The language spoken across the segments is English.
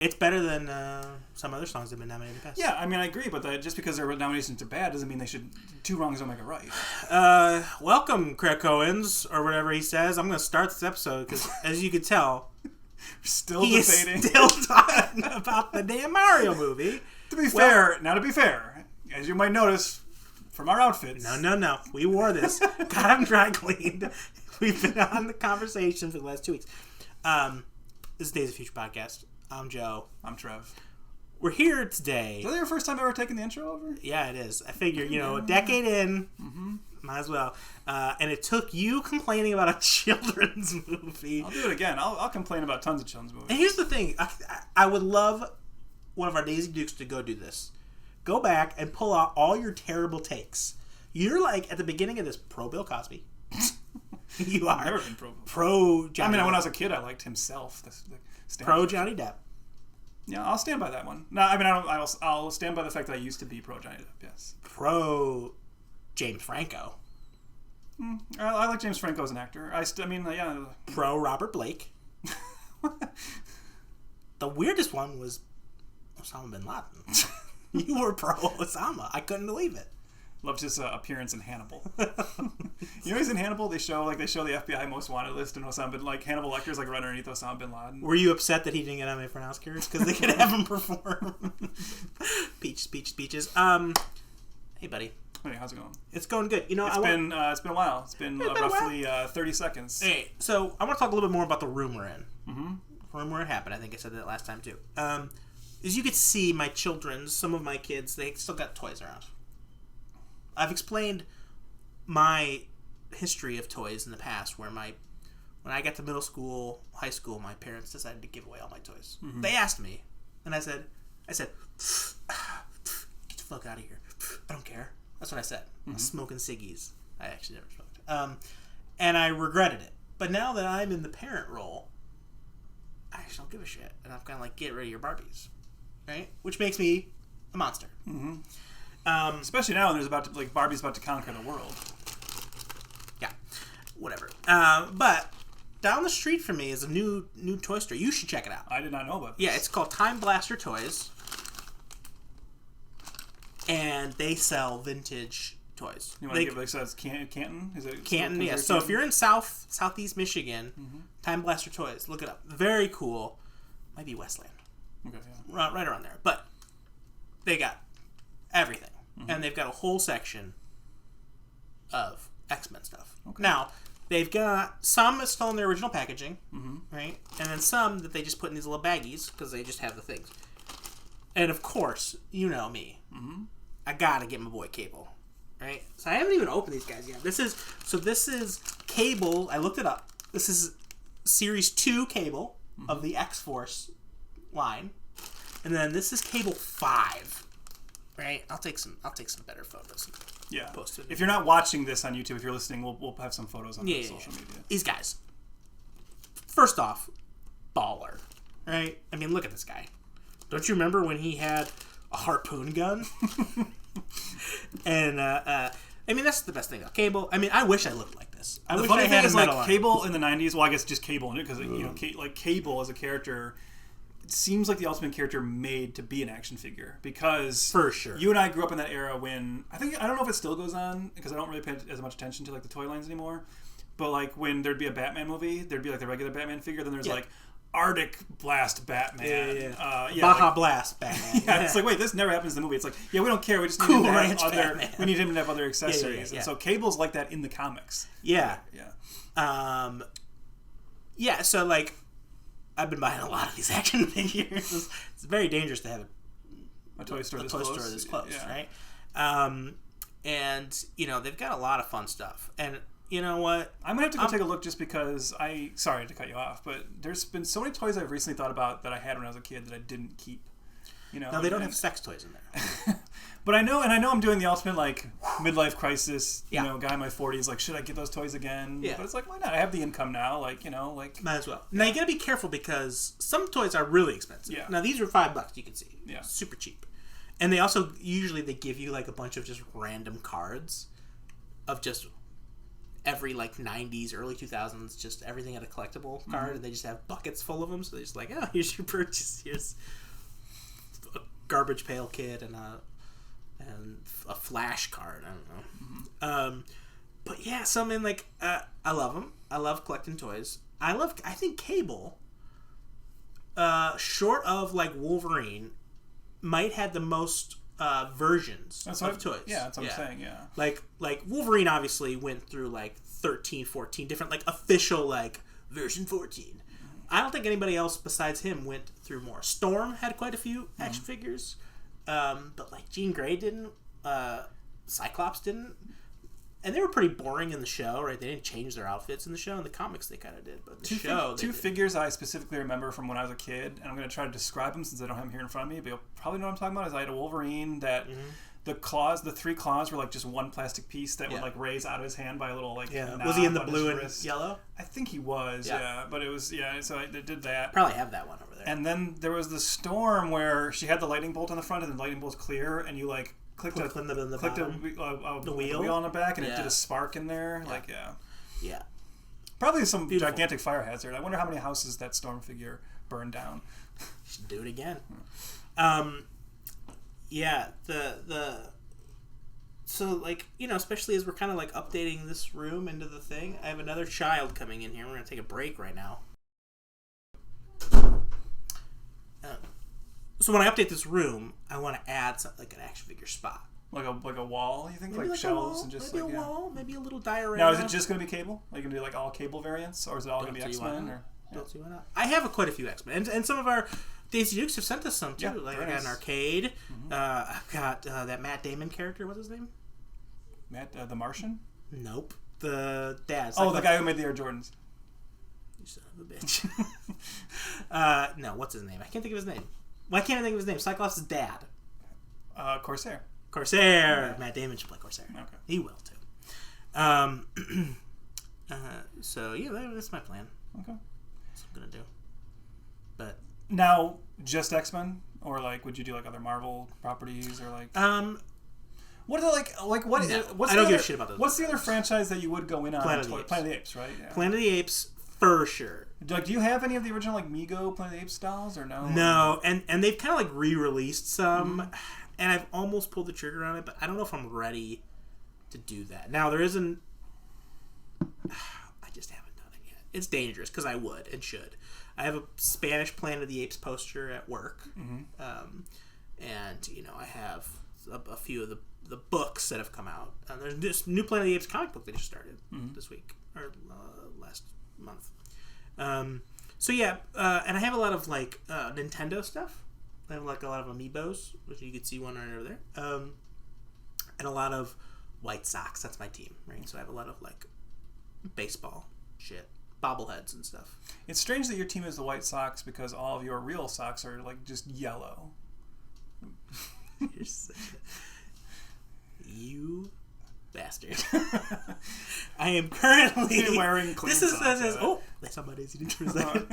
It's better than some other songs that have been nominated in the past. Yeah, I mean, I agree, but just because their nominations are bad doesn't mean they should... Two wrongs don't make it right. Welcome, Craig Owens, or whatever he says. I'm going to start this episode because, as you can tell... We're still he debating. Is still talking about the damn Mario movie. To be fair, as you might notice from our outfits... No. We wore this. Got them dry cleaned. We've been on the conversation for the last 2 weeks. This is Days of Future Podcast. I'm Joe. I'm Trev. We're here today. Is that your first time ever taking the intro over? Yeah, it is. I figure, a decade in, might as well. And it took you complaining about a children's movie. I'll do it again. I'll complain about tons of children's movies. And here's the thing. I would love one of our Daisy Dukes to go do this. Go back and pull out all your terrible takes. You're like, at the beginning of this, pro Bill Cosby. You are. I've never been pro Johnny Depp. When Depp. I was a kid, I liked himself. Pro Johnny Depp. Yeah, I'll stand by that one. No, I'll stand by the fact that I used to be pro Johnny Depp. Yes. Pro James Franco. I like James Franco as an actor. Yeah. Pro Robert Blake. The weirdest one was Osama bin Laden. You were pro Osama. I couldn't believe it. Loved his appearance in Hannibal. He's in Hannibal. They show the FBI most wanted list, and Hannibal Lecter's running underneath Osama bin Laden. Were you upset that he didn't get nominated for an Oscar? Because they could have him perform. Peaches. Hey, buddy. Hey, how's it going? It's going good. It's been a while. It's been roughly 30 seconds. Hey, so I want to talk a little bit more about the room we're in. Room where it happened. I think I said that last time too. As you could see, my children, some of my kids, they still got toys around. I've explained my history of toys in the past, where when I got to middle school, high school, my parents decided to give away all my toys. They asked me, and I said, get the fuck out of here. I don't care. That's what I said. I was smoking ciggies. I actually never smoked. And I regretted it. But now that I'm in the parent role, I actually don't give a shit. And I'm kind of like, get rid of your Barbies. Right? Which makes me a monster. Especially now when Barbie's about to conquer the world. Yeah, whatever. But down the street from me is a new toy store. You should check it out. I did not know about this. Yeah, it's called Time Blaster Toys, and they sell vintage toys. You want to give it's Canton? Is it Canton? Yeah. So if you're in Southeast Michigan, Time Blaster Toys, look it up. Very cool. Might be Westland. Okay. Yeah. Right around there, but they got everything. And they've got a whole section of X-Men stuff. Okay. Now, they've got some that's still in their original packaging, right? And then some that they just put in these little baggies because they just have the things. And of course, you know me. I gotta get my boy Cable, right? So I haven't even opened these guys yet. This is Cable. I looked it up. This is Series 2 Cable of the X-Force line. And then this is Cable 5. Right, I'll take some better photos. Yeah. Post it. If you're not watching this on YouTube, if you're listening, we'll have some photos on social media. These guys. First off, baller, right? I mean, look at this guy. Don't you remember when he had a harpoon gun? And that's the best thing about Cable. I mean, I wish I looked like this. The funny thing is, Cable in the '90s. Well, I guess just Cable in it because Cable as a character. Seems like the ultimate character made to be an action figure because for sure you and I grew up in that era when I don't know if it still goes on because I don't really pay as much attention to the toy lines anymore, but when there'd be a Batman movie, there'd be the regular Batman figure, then there's Arctic Blast Batman, Baja Blast Batman. It's wait, this never happens in the movie. It's we don't care, we just need him to have other accessories. And so Cable's like that in the comics. So I've been buying a lot of these action figures. It's very dangerous to have a toy store this close, right? And they've got a lot of fun stuff. And you know what? I'm gonna have to go take a look just because sorry to cut you off, but there's been so many toys I've recently thought about that I had when I was a kid that I didn't keep. No, they don't have sex toys in there. But I know I'm doing the ultimate midlife crisis. Guy in my 40s. Should I get those toys again? Yeah. But it's why not? I have the income now. Might as well. Now you gotta be careful because some toys are really expensive. Yeah. Now these are $5. You can see. Yeah. Super cheap. And they also usually they give you a bunch of just random cards of just every like 90s, early 2000s, just everything had a collectible card, and they just have buckets full of them. So they're just like, oh, here's your purchase. Here's a Garbage Pail Kid and a Flash card. I don't know. But yeah, so I mean, like, I love them. I love collecting toys. I think Cable, short of like Wolverine, might have the most versions of toys. Yeah, that's what I'm saying, yeah. Like Wolverine obviously went through like 13, 14 different like official like version 14. I don't think anybody else besides him went through more. Storm had quite a few action figures. But like Jean Grey didn't, Cyclops didn't. And they were pretty boring in the show, right? They didn't change their outfits in the show. In the comics, they kind of did, but the show, two figures I specifically remember from when I was a kid, and I'm going to try to describe them since I don't have them here in front of me. But you'll probably know what I'm talking about. Is I had a Wolverine that the three claws were like just one plastic piece that would like raise out of his hand by a little like. Yeah. Was he in the blue and yellow? I think he was. Yeah. But it was So I did that. Probably have that one over there. And then there was the Storm where she had the lightning bolt on the front, and the lightning bolt's clear, and you like. Clicked a wheel on the back, and it did a spark in there. Yeah. Like, yeah. Probably some gigantic fire hazard. I wonder how many houses that Storm figure burned down. Should do it again. So, like, you know, especially as we're kind of, like, updating this room into the thing, I have another child coming in here. We're going to take a break right now. So when I update this room, I want to add something like an action figure spot, like a wall. You think maybe like shelves and just maybe a wall, maybe a little diorama. Now is it just going to be Cable? Are you going to do like all Cable variants, or is it all going to be X-Men? Don't see why not. I have quite a few X-Men, and some of our Daisy Dukes have sent us some too. Like I got an arcade. I've got that Matt Damon character. What's his name? Matt the Martian? Nope. The dad. The guy who made the Air Jordans. You son of a bitch. No, what's his name? I can't think of his name. Why can't I think of his name? Cyclops' dad. Corsair. Yeah. Matt Damon should play Corsair. Okay. He will too. So yeah, that's my plan. Okay. That's what I'm gonna do. But now, just X-Men, or like, would you do like other Marvel properties, or like? What are what? No, what's I don't give a shit about those. What's the other franchise that you would go in on? Planet of the Apes. Planet of the Apes, right? Yeah. Planet of the Apes. For sure. Like, do you have any of the original like Mego Planet of the Apes dolls or no? No, and they've kind of like re-released some, and I've almost pulled the trigger on it, but I don't know if I'm ready to do that. Now there isn't. I just haven't done it yet. It's dangerous because I would and should. I have a Spanish Planet of the Apes poster at work, and you know I have a few of the books that have come out. There's this new Planet of the Apes comic book that just started this week or last month. So yeah, and I have a lot of like Nintendo stuff. I have like a lot of amiibos, which you can see one right over there, and a lot of White Sox. That's my team, right? So I have a lot of like baseball shit, bobbleheads and stuff. It's strange that your team is the White Sox because all of your real socks are like just yellow. You're such you bastard. I am currently wearing clean this is socks. That's somebody's for a second.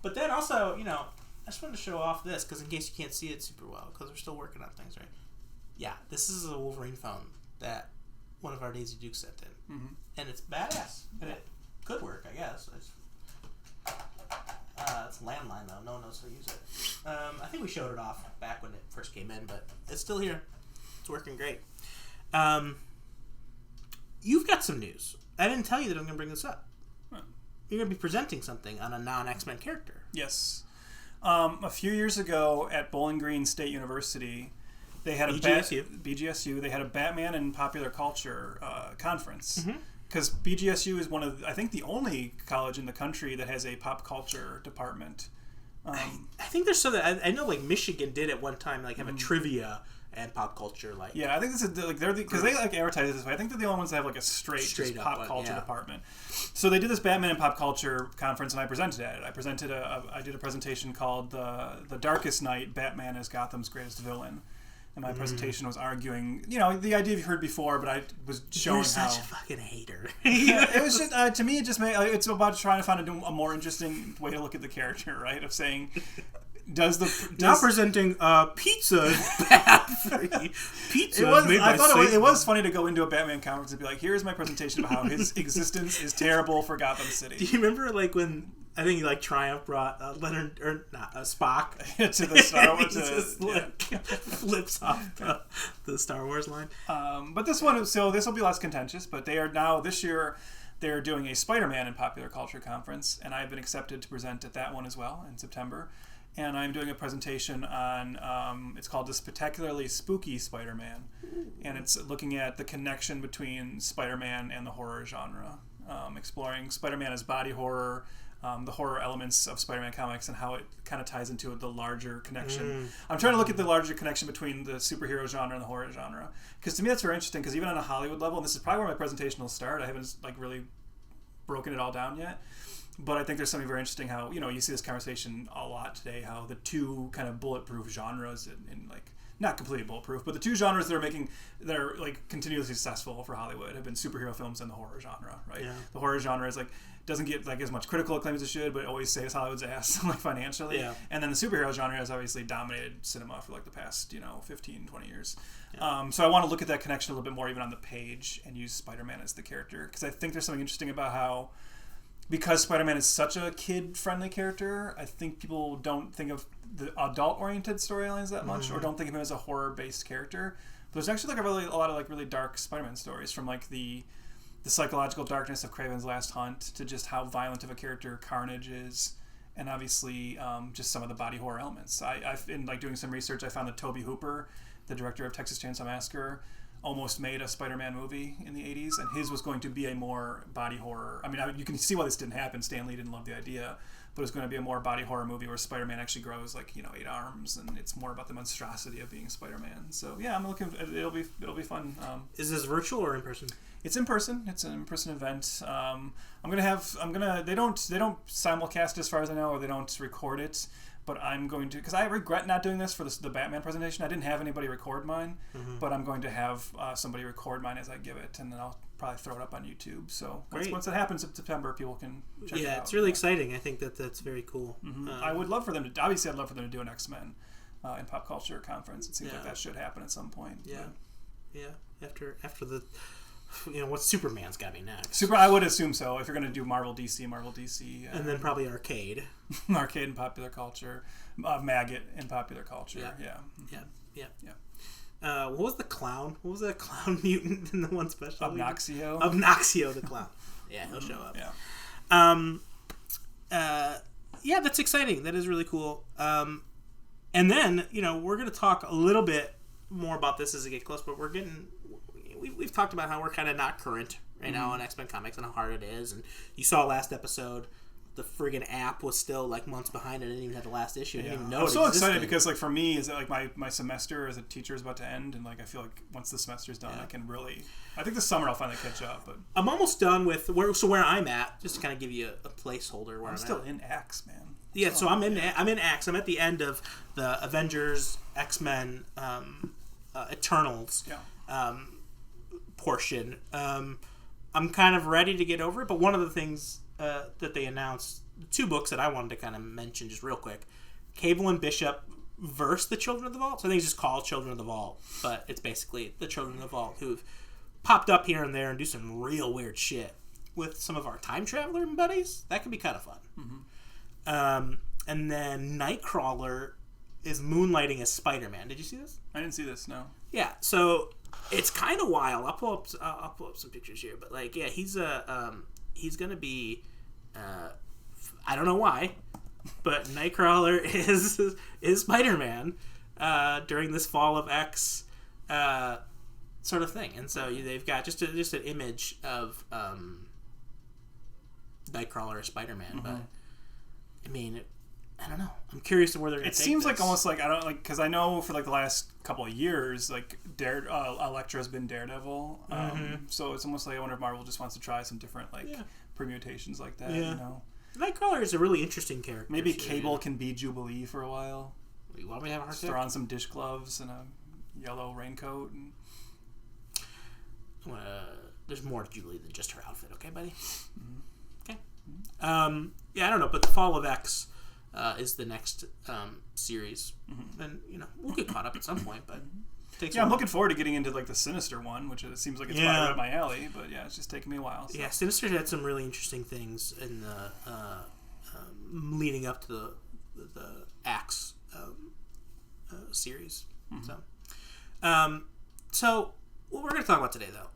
But then also, you know, I just wanted to show off this because in case you can't see it super well, because we're still working on things, right? Yeah, this is a Wolverine phone that one of our Daisy Dukes sent in, and it's badass, and it could work, I guess. It's a landline though; no one knows how to use it. I think we showed it off back when it first came in, but it's still here. It's working great. You've got some news. I didn't tell you that I'm going to bring this up. Huh. You're going to be presenting something on a non-X-Men character. Yes. A few years ago at Bowling Green State University, they had BGSU. They had a Batman and popular culture conference. Because BGSU is one of, I think, the only college in the country that has a pop culture department. I think there's something. I know, like Michigan did at one time, like have a trivia and pop culture, like I think this is like they're because they like advertise it this way. I think they're the only ones that have like a straight pop culture department. So they did this Batman and pop culture conference, and I presented at it. I did a presentation called the Darkest Night: Batman as Gotham's Greatest Villain. And my presentation was arguing, you know, the idea you've heard before, but I was showing how... You're such a fucking hater. It was just, to me, it just made... it's about trying to find a more interesting way to look at the character, right? Of saying, now presenting pizza bad-free pizza. It was funny to go into a Batman conference and be like, "Here's my presentation of how his existence is terrible for Gotham City." Do you remember when I think Triumph brought Leonard or not Spock to the Star Wars? Flips off the Star Wars line. But this one, so this will be less contentious. But they are now this year. They're doing a Spider-Man in Popular Culture conference, and I've been accepted to present at that one as well in September. And I'm doing a presentation on, it's called The Spectacularly Spooky Spider-Man, and it's looking at the connection between Spider-Man and the horror genre, exploring Spider-Man as body horror, the horror elements of Spider-Man comics, and how it kind of ties into the larger connection. I'm trying to look at the larger connection between the superhero genre and the horror genre, because to me that's very interesting, because even on a Hollywood level, and this is probably where my presentation will start, I haven't really broken it all down yet, but I think there's something very interesting how, you see this conversation a lot today, how the two kind of bulletproof genres in not completely bulletproof, but the two genres that are continuously successful for Hollywood have been superhero films and the horror genre, right? Yeah. The horror genre is doesn't get as much critical acclaim as it should, but it always saves Hollywood's ass financially. Yeah. And then the superhero genre has obviously dominated cinema for the past 15, 20 years. Yeah. So I want to look at that connection a little bit more even on the page and use Spider-Man as the character, because I think there's something interesting about how, because Spider-Man is such a kid-friendly character, I think people don't think of the adult-oriented storylines that much, or don't think of him as a horror-based character. But there's actually a lot of really dark Spider-Man stories, from the psychological darkness of Kraven's Last Hunt to just how violent of a character Carnage is, and obviously just some of the body horror elements. I've been doing some research. I found that Tobe Hooper, the director of Texas Chainsaw Massacre, almost made a Spider-Man movie in the 80s, and his was going to be a more body horror. I mean, you can see why this didn't happen. Stan Lee didn't love the idea, but it was going to be a more body horror movie where Spider-Man actually grows 8 arms, and it's more about the monstrosity of being Spider-Man. So yeah, I'm looking. It'll be fun. Is this virtual or in person? It's in person. It's an in-person event. They don't simulcast as far as I know, or they don't record it. But I'm going to, because I regret not doing this for the Batman presentation. I didn't have anybody record mine, but I'm going to have somebody record mine as I give it, and then I'll probably throw it up on YouTube. So once it happens in September, people can check it out. Yeah, it's really exciting. I think that's very cool. I would love for them to, obviously I'd love for them to do an X-Men in pop culture conference. It seems like that should happen at some point. Yeah. But. Yeah. After the... what Superman's got to be next. I would assume so. If you're going to do Marvel DC, and then probably Arcade. Arcade in popular culture. Maggot in popular culture. Yeah. What was the clown? What was that clown mutant in the one special? Obnoxio the clown. Yeah, he'll show up. Yeah. That's exciting. That is really cool. And then, we're going to talk a little bit more about this as we get close, but we've talked about how we're kind of not current right now on X-Men comics and how hard it is. And you saw last episode, the friggin' app was still months behind. I didn't even have the last issue. I didn't even know I'm so excited because for me, is that my semester as a teacher is about to end, and I feel like once the semester's done, I think this summer I'll finally catch up. But I'm almost done with where I'm at. Just to kind of give you a placeholder where I'm still in X, man. Yeah, so I'm in X. I'm at the end of the Avengers, X-Men, Eternals. Portion. I'm kind of ready to get over it, but one of the things that they announced, 2 books that I wanted to kind of mention just real quick, Cable and Bishop versus the Children of the Vault. So I think it's just called Children of the Vault, but it's basically the Children of the Vault who've popped up here and there and do some real weird shit with some of our time traveler buddies. That could be kind of fun. And then Nightcrawler is moonlighting as Spider-Man. Did you see this? I didn't see this, no. Yeah, so it's kind of wild. I'll pull up some pictures here, but he's gonna be I don't know why, but Nightcrawler is Spider-Man during this Fall of X sort of thing, and so they've got just an image of Nightcrawler as Spider-Man, but I mean. I don't know. I'm curious to where they're going to take this. It seems almost I don't because I know for the last couple of years, Elektra's been Daredevil. So it's almost I wonder if Marvel just wants to try some different permutations like that. Yeah. Nightcrawler is a really interesting character. Maybe Cable can be Jubilee for a while. You want me to have a heart throw on some dish gloves and a yellow raincoat. There's more to Jubilee than just her outfit, okay, buddy? Okay. I don't know, but the Fall of X. is the next series, and we'll get caught up at some point, but. I'm looking forward to getting into like the Sinister one, which it seems like it's right up my alley. But yeah, it's just taking me a while. So. Yeah, Sinister had some really interesting things in the leading up to the Axe series. So what we're going to talk about today, though,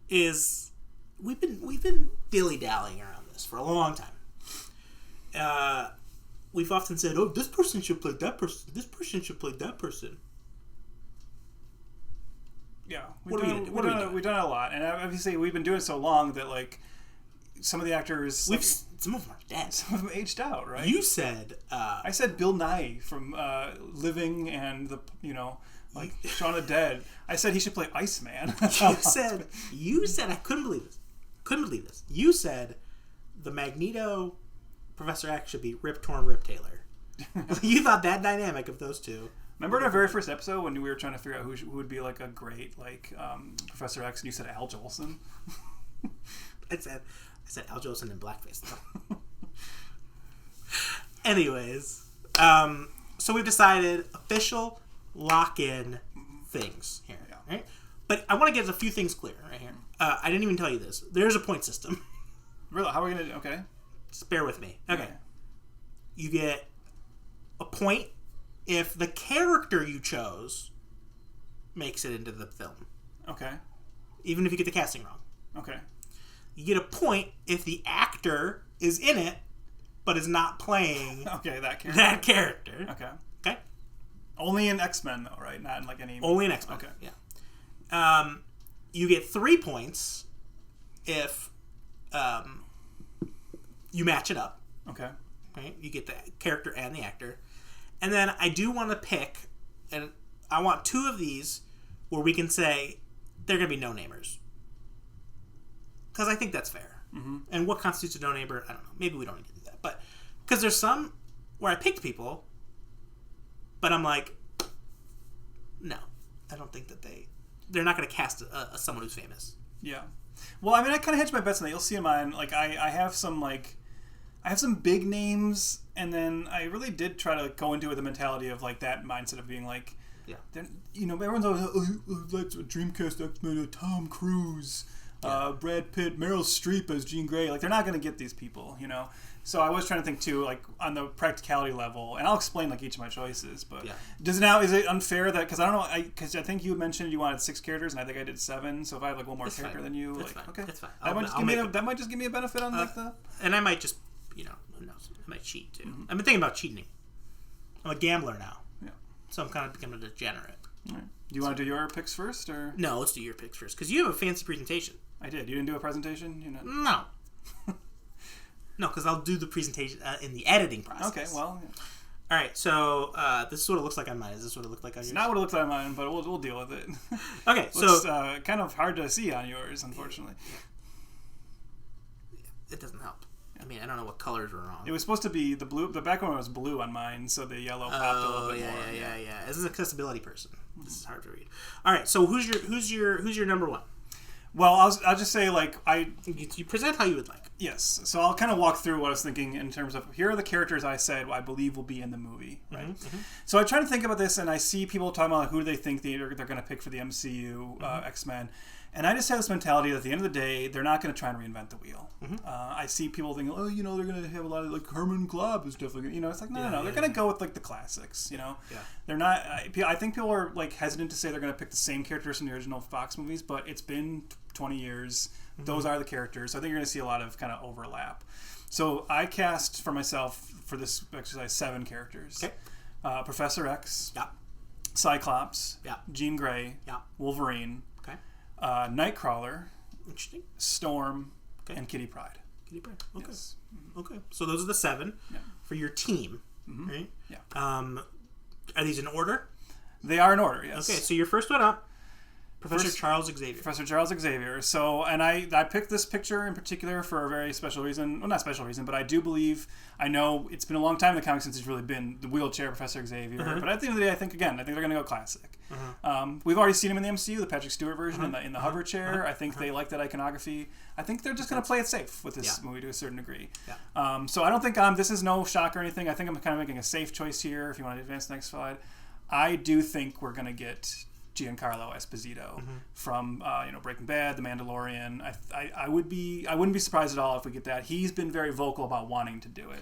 is we've been dilly dallying around this for a long time. We've often said, "Oh, this person should play that person. This person should play that person." Yeah, we've done it a lot, and obviously we've been doing it so long that like some of the actors, some of them are dead, some of them aged out, right? You said, I said Bill Nye from Living and the Shaun of the Dead. I said he should play Iceman. you said I couldn't believe this. You said the Magneto Professor X should be Rip Torn, Rip Taylor. You thought that dynamic of those two. Remember in our very first episode when we were trying to figure out who would be like a great Professor X, and you said Al Jolson? I said Al Jolson in blackface. Anyways, so we've decided official lock-in things here, right? But I want to get a few things clear right here. I didn't even tell you this. There's a point system. Really? How are we gonna do? Okay. Just bear with me. Okay. You get a point if the character you chose makes it into the film. Okay. Even if you get the casting wrong. Okay. You get a point if the actor is in it, but is not playing that character. Okay. Okay? Only in X-Men, though, right? Not in like any... Only in X-Men. Okay. Yeah. You get 3 points if you match it up. Okay. Right? You get the character and the actor. And then I do want to pick, and I want 2 of these where we can say they're going to be no-namers. Because I think that's fair. Mm-hmm. And what constitutes a no-namer, I don't know. Maybe we don't need to do that. But because there's some where I picked people, but I'm like, no. I don't think that they're not going to cast someone who's famous. Yeah. Well, I mean, I kind of hedge my bets on that. You'll see in mine, like, I have some, like... I have some big names, and then I really did try to go into it with the mentality of like that mindset of being like, everyone's always like Dreamcast X-Men, Tom Cruise, Brad Pitt, Meryl Streep as Jean Grey. Like they're not going to get these people, So I was trying to think too, like on the practicality level, and I'll explain like each of my choices. But is it unfair that because I don't know, because I think you mentioned you wanted 6 characters, and I think I did 7. So if I have like one more character than you, that's like fine. okay, that's fine. That might just give me a benefit on like the. And I might just. Who knows? I might cheat too. Mm-hmm. I've been thinking about cheating. I'm a gambler now. Yeah. So I'm kind of becoming a degenerate. All right. Do you want to do your picks first, or? No, let's do your picks first. Because you have a fancy presentation. I did. You didn't do a presentation? No. No, because I'll do the presentation in the editing process. Okay, well. Yeah. All right, so this is what it looks like on mine. Is this what it looked like on yours? It's not what it looks like on mine, but we'll deal with it. Okay, so... It's kind of hard to see on yours, unfortunately. It doesn't help. I mean, I don't know what colors were wrong. It was supposed to be the blue. The background was blue on mine, so the yellow popped a little bit more. Yeah. As an accessibility person, this is hard to read. All right, so who's your number one? Well, I'll just say like you present how you would like. Yes, so I'll kind of walk through what I was thinking in terms of here are the characters I said I believe will be in the movie, right? Mm-hmm. So I try to think about this, and I see people talking about who they think they're going to pick for the MCU X-Men. And I just have this mentality that at the end of the day, they're not going to try and reinvent the wheel. Mm-hmm. I see people thinking, they're going to have a lot of, like, Herman Klopp is definitely, it's like, no. They're going to go with, like, the classics, Yeah. They're not, I think people are, like, hesitant to say they're going to pick the same characters from the original Fox movies, but it's been 20 years. Mm-hmm. Those are the characters. So I think you're going to see a lot of kind of overlap. So I cast for myself, for this exercise, 7 characters. Okay. Professor X. Yeah. Cyclops. Yeah. Jean Grey. Yeah. Wolverine. Nightcrawler, interesting, Storm, and Kitty Pryde. Okay. Yes. Okay. So those are the 7 for your team, right? Yeah. Are these in order? They are in order. Yes. Okay. So your first one up, Professor Charles Xavier. Professor Charles Xavier. So, and I picked this picture in particular for a very special reason. Well, not special reason, but I do believe, I know it's been a long time in the comics since he's really been the wheelchair Professor Xavier. But at the end of the day, I think they're going to go classic. We've already seen him in the MCU, the Patrick Stewart version, in the hover chair. I think they like that iconography. I think they're just going to play it safe with this movie to a certain degree. So I don't think this is no shock or anything. I think I'm kind of making a safe choice here. If you want to advance the next slide, I do think we're going to get Giancarlo Esposito from Breaking Bad, The Mandalorian. I wouldn't be surprised at all if we get that. He's been very vocal about wanting to do it,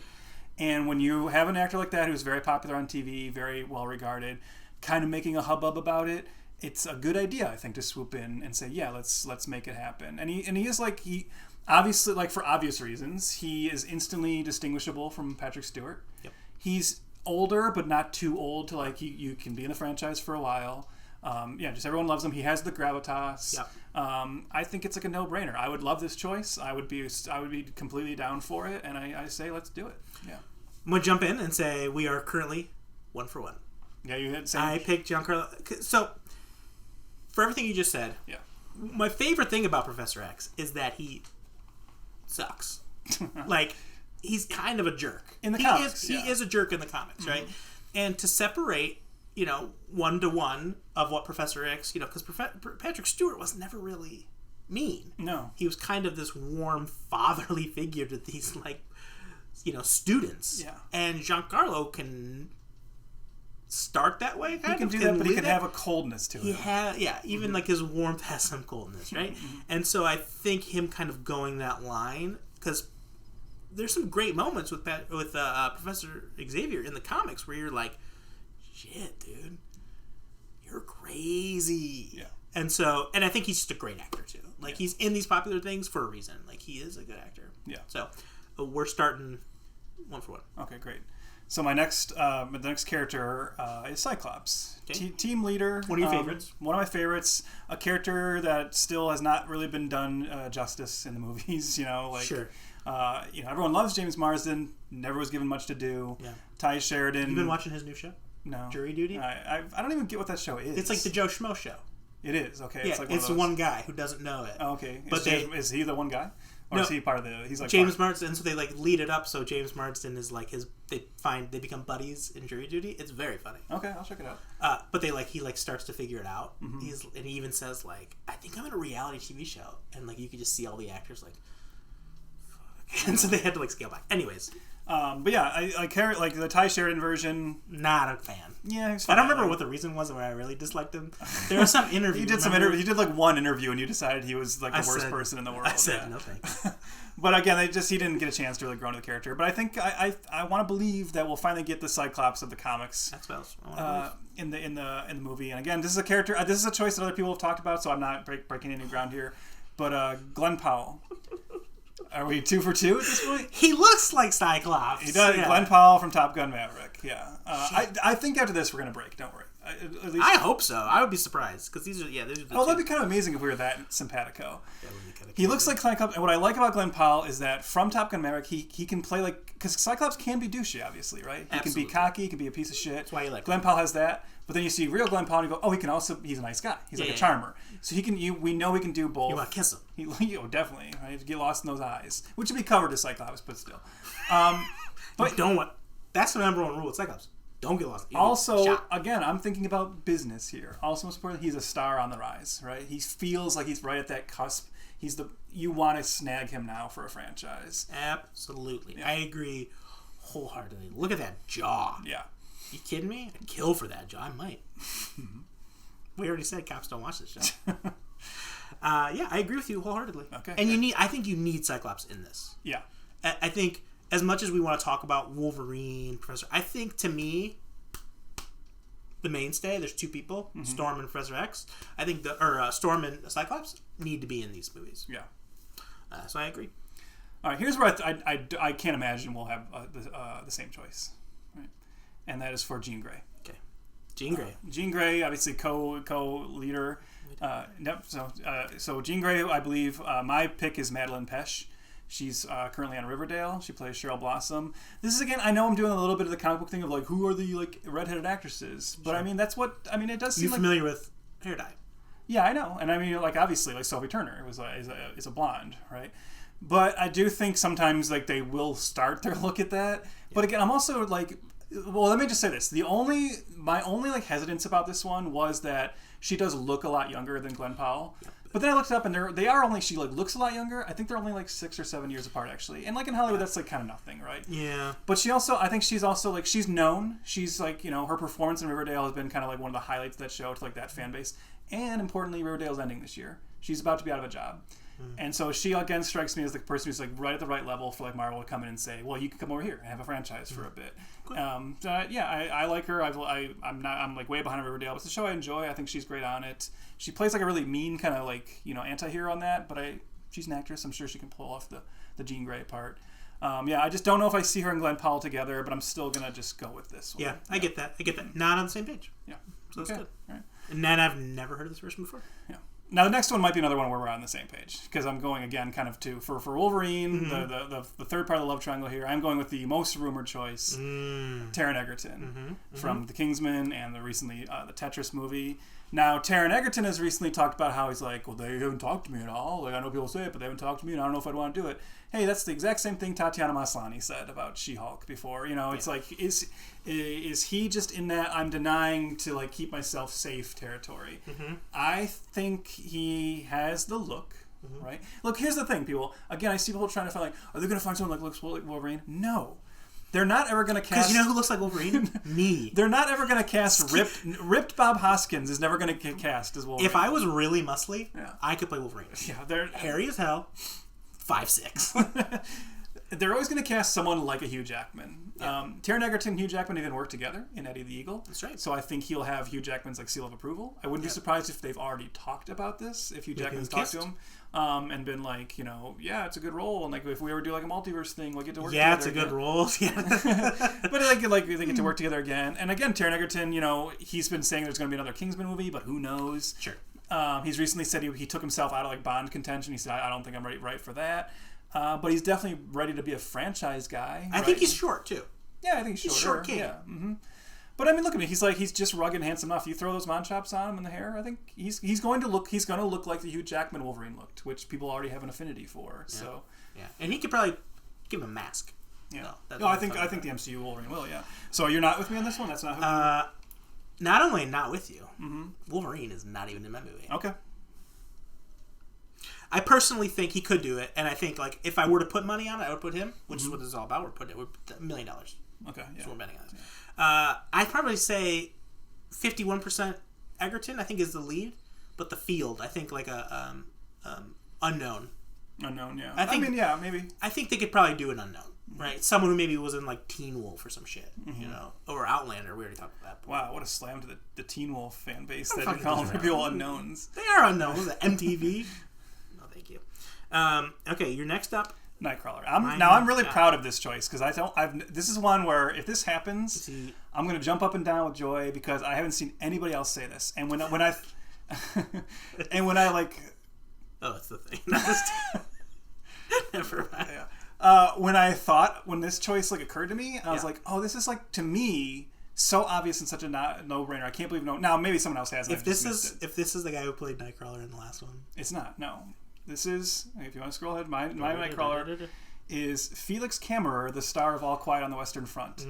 and when you have an actor like that who's very popular on TV, very well regarded, kind of making a hubbub about it, it's a good idea, I think, to swoop in and say, yeah, let's make it happen. And he is he obviously, like, for obvious reasons, he is instantly distinguishable from Patrick Stewart. He's older, but not too old to you can be in the franchise for a while. Just everyone loves him. He has the gravitas. I think it's like a no-brainer. I would love this choice. I would be completely down for it, and I say let's do it. Yeah. I'm gonna jump in and say we are currently 1 for 1. Yeah, you had same. I picked Giancarlo. So for everything you just said, my favorite thing about Professor X is that he sucks. He's kind of a jerk in the comics. He is a jerk in the comics, right? And to separate, 1-to-1 of what Professor X, because Patrick Stewart was never really mean. No. He was kind of this warm, fatherly figure to these, students. Yeah. And Giancarlo can start that way, He can do that, but he can have a coldness to him. Even his warmth has some coldness, right? And so I think him kind of going that line, because there's some great moments with Professor Xavier in the comics where you're like, shit, dude, you're crazy. Yeah. And I think he's just a great actor too. He's in these popular things for a reason. He is a good actor. Yeah. So we're starting 1 for 1. Okay, great. So the next character is Cyclops, team leader. One of your favorites? One of my favorites. A character that still has not really been done justice in the movies. Sure. Everyone loves James Marsden. Never was given much to do. Yeah. Ty Sheridan. You been watching his new show? No. Jury Duty? I don't even get what that show is. It's like the Joe Schmo show. It is, okay. Yeah, it's one guy who doesn't know it. Oh, okay. But is he the one guy? Or is he part of he's James Marsden, so they lead it up so James Marsden is they become buddies in Jury Duty. It's very funny. Okay, I'll check it out. But he starts to figure it out. And he even says I think I'm in a reality TV show, and you could just see all the actors fuck. And so they had to scale back. Anyways. But yeah, I carry the Ty Sheridan version. Not a fan. Yeah, I don't remember what the reason was where I really disliked him. There was some interview. He did He did one interview, and you decided he was the worst person in the world. I said no thanks. But again, he didn't get a chance to really grow into the character. But I think I want to believe that we'll finally get the Cyclops of the comics. That's what I in the movie. And again, this is a character. This is a choice that other people have talked about, so I'm not breaking any ground here. But Glenn Powell. Are we 2 for 2 at this point? He looks like Cyclops. He does. Yeah. Glenn Powell from Top Gun Maverick. Yeah. I think after this we're gonna break. Don't worry. At least I hope so. I would be surprised because these are the that'd be kind of amazing if we were that simpatico. He looks like Cyclops, and what I like about Glenn Powell is that from Top Gun Maverick, he can play because Cyclops can be douchey, obviously, right? He can be cocky, he can be a piece of shit. That's why you like Glenn Powell has that, but then you see real Glenn Powell, and you go, he's a nice guy. He's a charmer. So we know he can do both. You want to kiss him? Definitely. Right? Get lost in those eyes, which would be covered as Cyclops, but still. But don't want. That's the number one rule with Cyclops. Don't get lost. Also, again, I'm thinking about business here. Also, most importantly, he's a star on the rise, right? He feels like he's right at that cusp. You want to snag him now for a franchise. Absolutely. Yeah. I agree wholeheartedly. Look at that jaw. Yeah. You kidding me? I'd kill for that jaw. I might. We already said cops don't watch this show. Yeah, I agree with you wholeheartedly. Okay. And I think you need Cyclops in this. Yeah. I think as much as we want to talk about Wolverine, Professor, I think to me, the mainstay, there's 2 people, Storm and Professor X. I think Storm and Cyclops need to be in these movies. Yeah. So I agree. All right, here's where I can't imagine we'll have the same choice, right? And that is for Jean Grey. Okay. Jean Grey. Jean Grey, obviously co-leader. So Jean Grey, I believe, my pick is Madeline Pesh. She's currently on Riverdale. She plays Cheryl Blossom. This is, again, I know I'm doing a little bit of the comic book thing of who are the redheaded actresses, but sure. It does seem familiar with Hair Dye? Yeah, I know. And I mean, like, obviously, like, Sophie Turner is a blonde, right? But I do think sometimes, like, they will start their look at that. Yeah. But again, I'm also, like... Well, let me just say this. My only, like, hesitance about this one was that she does look a lot younger than Glenn Powell. Yeah. But then I looked it up, and she, like, looks a lot younger. I think they're only, like, 6 or 7 years apart, actually. And, like, in Hollywood, that's, like, kind of nothing, right? Yeah. But I think she's also, like, she's known. She's, like, you know, her performance in Riverdale has been kind of, like, one of the highlights of that show to, like, that fan base. And, importantly, Riverdale's ending this year. She's about to be out of a job. And so she, again, strikes me as the person who's, like, right at the right level for, like, Marvel to come in and say, well, you can come over here and have a franchise for a bit. Cool. I like her. I'm like, way behind Riverdale. But it's a show I enjoy. I think she's great on it. She plays, like, a really mean kind of, like, you know, anti-hero on that. But she's an actress. I'm sure she can pull off the Jean Grey part. I just don't know if I see her and Glenn Powell together, but I'm still going to just go with this one. Yeah, I get that. Not on the same page. Yeah. So that's good. All right. And then I've never heard of this person before. Yeah. Now, the next one might be another one where we're on the same page, because I'm going, again, kind of for Wolverine, the third part of the love triangle here, I'm going with the most rumored choice, Taron Egerton, from The Kingsman and the recently, the Tetris movie. Now, Taron Egerton has recently talked about how he's like, well, they haven't talked to me at all. Like, I know people say it, but they haven't talked to me, and I don't know if I'd want to do it. Hey, that's the exact same thing Tatiana Maslany said about She-Hulk before. You know, it's like, is he just in that I'm denying to, like, keep myself safe territory? I think he has the look, right? Look, here's the thing, people. Again, I see people trying to find, like, are they going to find someone that looks like Wolverine? No. They're not ever going to cast... Because you know who looks like Wolverine? Me. They're not ever going to cast... Ripped Bob Hoskins is never going to get cast as Wolverine. If I was really muscly, I could play Wolverine. Yeah, they're... Hairy as hell. 5'6". They're always going to cast someone like a Hugh Jackman. Yeah. Taron Egerton and Hugh Jackman even worked together in Eddie the Eagle. That's right. So I think he'll have Hugh Jackman's, like, seal of approval. I wouldn't be surprised if they've already talked about this, if Hugh Jackman's talked to him. And been like, you know, yeah, it's a good role, and like if we ever do like a multiverse thing, we'll get to work together. Yeah, it's a good role. Yeah. But like they get to work together again. And again, Taron Egerton, you know, he's been saying there's going to be another Kingsman movie, but who knows? Sure. He's recently said he took himself out of like Bond contention. He said, I don't think I'm right for that. But he's definitely ready to be a franchise guy. I think he's short too. Yeah, I think he's short king. Yeah. Mm-hmm. But I mean, look at me. He's just rugged and handsome enough. You throw those mon chops on him and the hair, I think he's going to look like the Hugh Jackman Wolverine looked, which people already have an affinity for. Yeah. So yeah, and he could probably give him a mask. Yeah. No, I think the MCU Wolverine will. Yeah. So you're not with me on this one. That's not. Not only not with you, Wolverine is not even in my movie. Okay. I personally think he could do it, and I think like if I were to put money on it, I would put him, which is what this is all about. We're putting $1 million. Okay. Yeah. So we're betting on this. Yeah. I'd probably say 51% Egerton, I think, is the lead, but the field, I think, like a unknown. Unknown, yeah. I mean, yeah, maybe. I think they could probably do an unknown, right? Someone who maybe was in like Teen Wolf or some shit, you know, or Outlander. We already talked about that. Wow, what a slam to the Teen Wolf fan base that you call people unknowns. They are unknowns. MTV. No, thank you. Okay, you're next up. Nightcrawler. I'm really proud of this choice because this is one where if this happens, I'm going to jump up and down with joy because I haven't seen anybody else say this. And when I like, oh, it's the thing. Never mind. Yeah. When this choice like occurred to me, I was like, oh, this is like to me so obvious and such a no-brainer. I can't believe no. Now maybe someone else has. If this is the guy who played Nightcrawler in the last one, it's not. No. This is, if you want to scroll ahead, my Nightcrawler is Felix Kammerer, the star of All Quiet on the Western Front.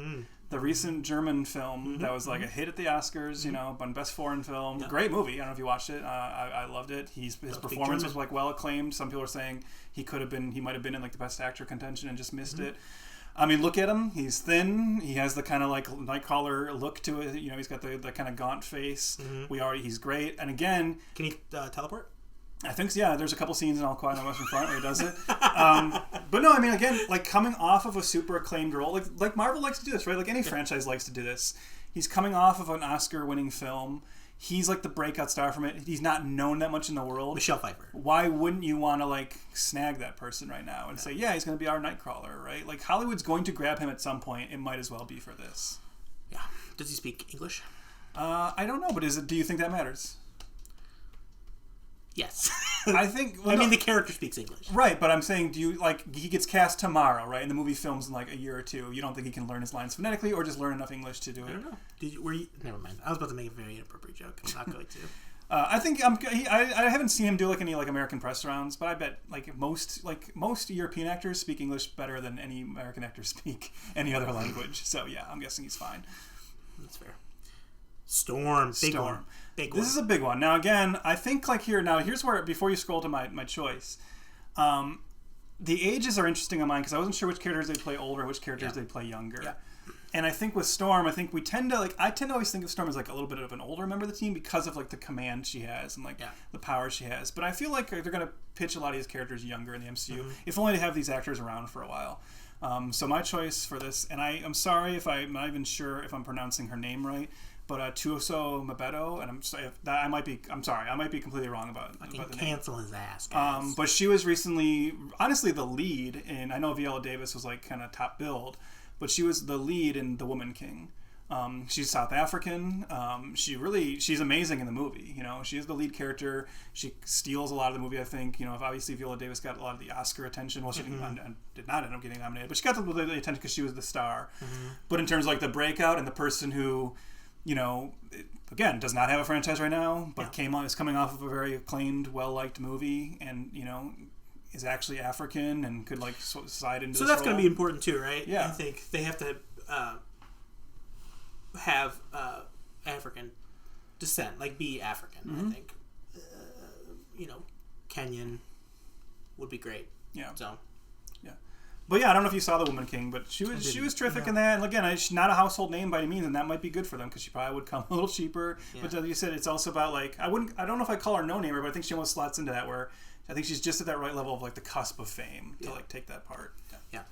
The recent German film that was like a hit at the Oscars, you know, won Best Foreign Film. Yeah. Great movie. I don't know if you watched it. I loved it. His performance was like well acclaimed. Some people are saying he might have been in like the Best Actor contention and just missed it. I mean, look at him. He's thin. He has the kind of like Nightcrawler look to it. You know, he's got the kind of gaunt face. He's great. And again, can he teleport? I think so, yeah. There's a couple scenes in All Quiet on the Western Front where he does it. But no, I mean, again, like coming off of a super acclaimed role, like Marvel likes to do this, right? Like any franchise likes to do this. He's coming off of an Oscar-winning film. He's like the breakout star from it. He's not known that much in the world. Michelle Pfeiffer. Why wouldn't you want to like snag that person right now and say, yeah, he's going to be our Nightcrawler, right? Like Hollywood's going to grab him at some point. It might as well be for this. Yeah. Does he speak English? I don't know, but do you think that matters? Yes. I think... Well, I mean, the character speaks English. Right, but I'm saying, do you, like, he gets cast tomorrow, right? And the movie films in, like, a year or two. You don't think he can learn his lines phonetically or just learn enough English to do it? I don't know. Never mind. I was about to make a very inappropriate joke. I'm not going to. I think I haven't seen him do like any like American press rounds, but I bet like most European actors speak English better than any American actors speak any other language. So yeah, I'm guessing he's fine. That's fair. Storm. Big one. This is a big one. Now again, I think like here's where before you scroll to my choice, the ages are interesting on mine because I wasn't sure which characters they play older, which characters they play younger. Yeah. And I think with Storm, I think we tend to I tend to always think of Storm as like a little bit of an older member of the team because of like the command she has and like the power she has. But I feel like they're going to pitch a lot of these characters younger in the MCU, if only to have these actors around for a while. So my choice for this, and I'm sorry if I'm not even sure if I'm pronouncing her name right, but Tuoso Mabeto, and I might be completely wrong about the name. Cancel his ass, guys. But she was recently, honestly, the lead, and I know Viola Davis was like kind of top billed. But she was the lead in The Woman King. She's South African. She's amazing in the movie. You know, she is the lead character. She steals a lot of the movie, I think. You know, obviously Viola Davis got a lot of the Oscar attention. Well, she did not end up getting nominated, but she got the attention because she was the star. But in terms of like the breakout and the person who, you know, again, does not have a franchise right now, but is coming off of a very acclaimed, well-liked movie, and, you know, is actually African and could like slide into. So that's going to be important too, right? Yeah, I think they have to have African descent, like be African. I think you know, Kenyan would be great. Yeah. So. Yeah. But yeah, I don't know if you saw The Woman King, but she was terrific in that. And again, she's not a household name by any means, and that might be good for them because she probably would come a little cheaper. Yeah. But like you said, it's also about like I don't know if I call her no namer, but I think she almost slots into that where. I think she's just at that right level of like the cusp of fame to like take that part. Yeah.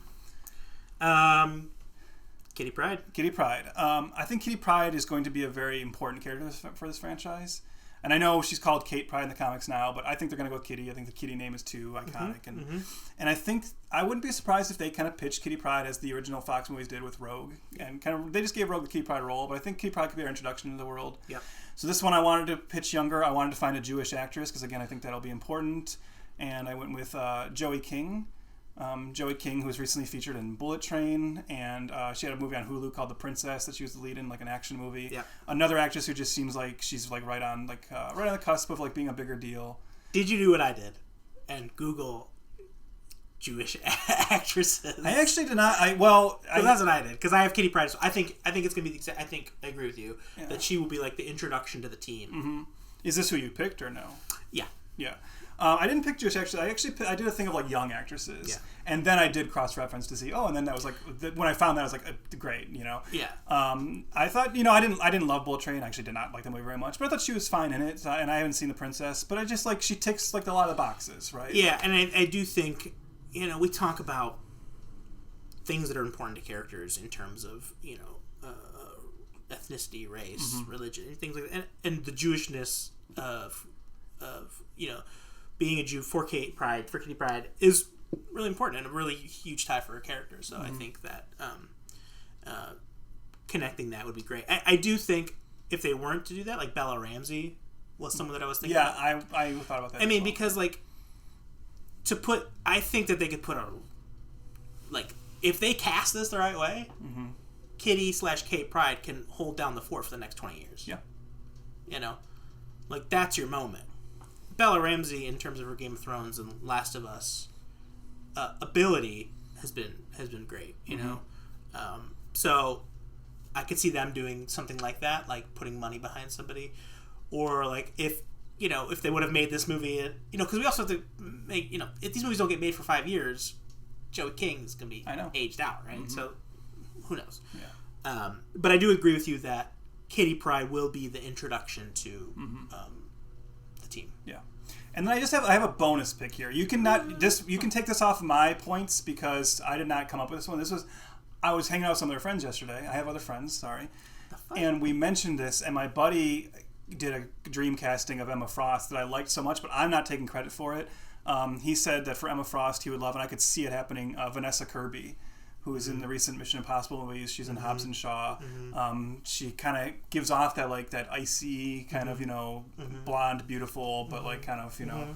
Kitty Pryde. I think Kitty Pryde is going to be a very important character for this franchise. And I know she's called Kate Pryde in the comics now, but I think they're going to go with Kitty. I think the Kitty name is too iconic. And I think I wouldn't be surprised if they kind of pitched Kitty Pryde as the original Fox movies did with Rogue. And kind of they just gave Rogue the Kitty Pryde role, but I think Kitty Pryde could be our introduction into the world. Yep. So this one I wanted to pitch younger. I wanted to find a Jewish actress because, again, I think that'll be important. And I went with Joey King. Joey King, who was recently featured in Bullet Train, and she had a movie on Hulu called The Princess that she was the lead in, like an action movie. Yeah. Another actress who just seems like she's like right on the cusp of like being a bigger deal. Did you do what I did and Google Jewish actresses? I actually did not. That's what I did because I have Kitty Pryde. So I think it's gonna be. I think I agree with you that she will be like the introduction to the team. Mm-hmm. Is this who you picked or no? Yeah. Yeah. I didn't pick Jewish actresses. I did a thing of like young actresses, and then I did cross-reference to see. Oh, and then that was like when I found that I was like, great, you know. Yeah. I thought, you know, I didn't love Bullet Train. I actually did not like the movie very much, but I thought she was fine in it. And I haven't seen The Princess, but I just like she ticks like a lot of the boxes, right? Yeah, and I do think, you know, we talk about things that are important to characters in terms of, you know, ethnicity, race, religion, and things like that, and the Jewishness of you know. Being a Jew for Kitty Pryde is really important and a really huge tie for a character. So I think that connecting that would be great. I do think if they weren't to do that, like Bella Ramsey was someone that I was thinking about. Yeah, I thought about that. I mean, because like I think that they could put like if they cast this the right way, Kitty/Kate Pryde can hold down the fort for the next 20 years. Yeah, you know, like that's your moment. Bella Ramsey, in terms of her Game of Thrones and Last of Us ability, has been great. You know, so I could see them doing something like that, like putting money behind somebody, or like if they would have made this movie, you know, because we also have to make, you know, if these movies don't get made for 5 years, Joey King is gonna be aged out, right? So who knows? Yeah. But I do agree with you that Kitty Pryde will be the introduction to the team. Yeah. And then I have a bonus pick here. You can take this off my points because I did not come up with this one. I was hanging out with some of their friends yesterday. I have other friends, sorry. And we mentioned this, and my buddy did a dream casting of Emma Frost that I liked so much, but I'm not taking credit for it. He said that for Emma Frost he would love, and I could see it happening, Vanessa Kirby, who is in the recent Mission Impossible movies. She's in Hobbs and Shaw. She kind of gives off that like that icy kind of, you know, blonde, beautiful, but like kind of, you know,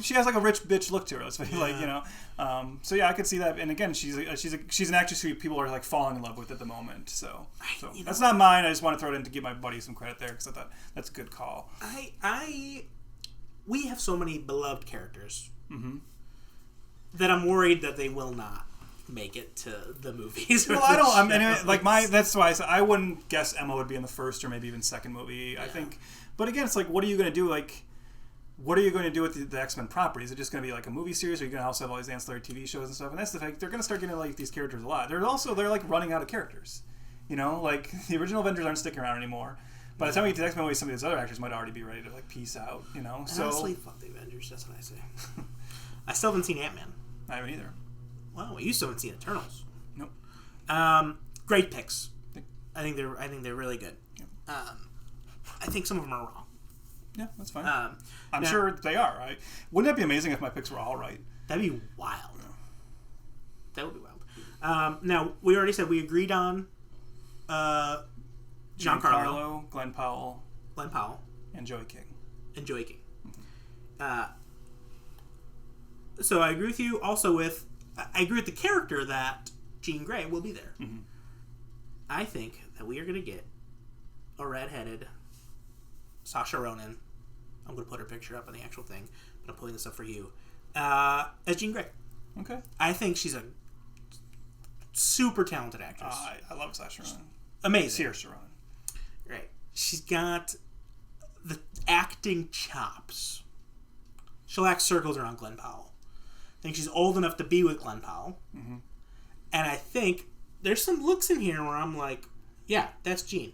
she has like a rich bitch look to her. Let's say, so yeah, I could see that. And again, she's an actress who people are like falling in love with at the moment. So that's not mine. I just want to throw it in to give my buddy some credit there because I thought that's a good call. We have so many beloved characters that I'm worried that they will not make it to the movies. Well, I don't. Anyway, that's why I said I wouldn't guess Emma would be in the first or maybe even second movie. Yeah. I think, but again, it's like, what are you going to do? Like, what are you going to do with the X-Men property? Is it just going to be like a movie series, or are you going to also have all these ancillary TV shows and stuff? And that's the fact they're going to start getting like these characters a lot. They're like running out of characters. Like the original Avengers aren't sticking around anymore. By the time we get to the X-Men movies, some of these other actors might already be ready to like peace out. So honestly, fuck the Avengers. That's what I say. I still haven't seen Ant-Man. I haven't either. Wow, you still haven't seen Eternals. Nope. Great picks. I think they're really good. Yeah. I think some of them are wrong. Yeah, that's fine. I'm sure they are. Wouldn't that be amazing if my picks were all right? That'd be wild. Yeah. That would be wild. Now, we already said we agreed on Giancarlo, Glenn Powell, and Joey King. Mm-hmm. So I agree with you. Also I agree with the character that Jean Grey will be there. Mm-hmm. I think that we are going to get a redheaded Saoirse Ronan. I'm going to put her picture up on the actual thing, but I'm pulling this up for you. As Jean Grey. Okay. I think she's a super talented actress. I love Saoirse Ronan. Amazing. Saoirse Ronan. Right. She's got the acting chops. She'll act circles around Glenn Powell. I think she's old enough to be with Glenn Powell. Mm-hmm. And I think there's some looks in here where I'm like, yeah, that's Jean.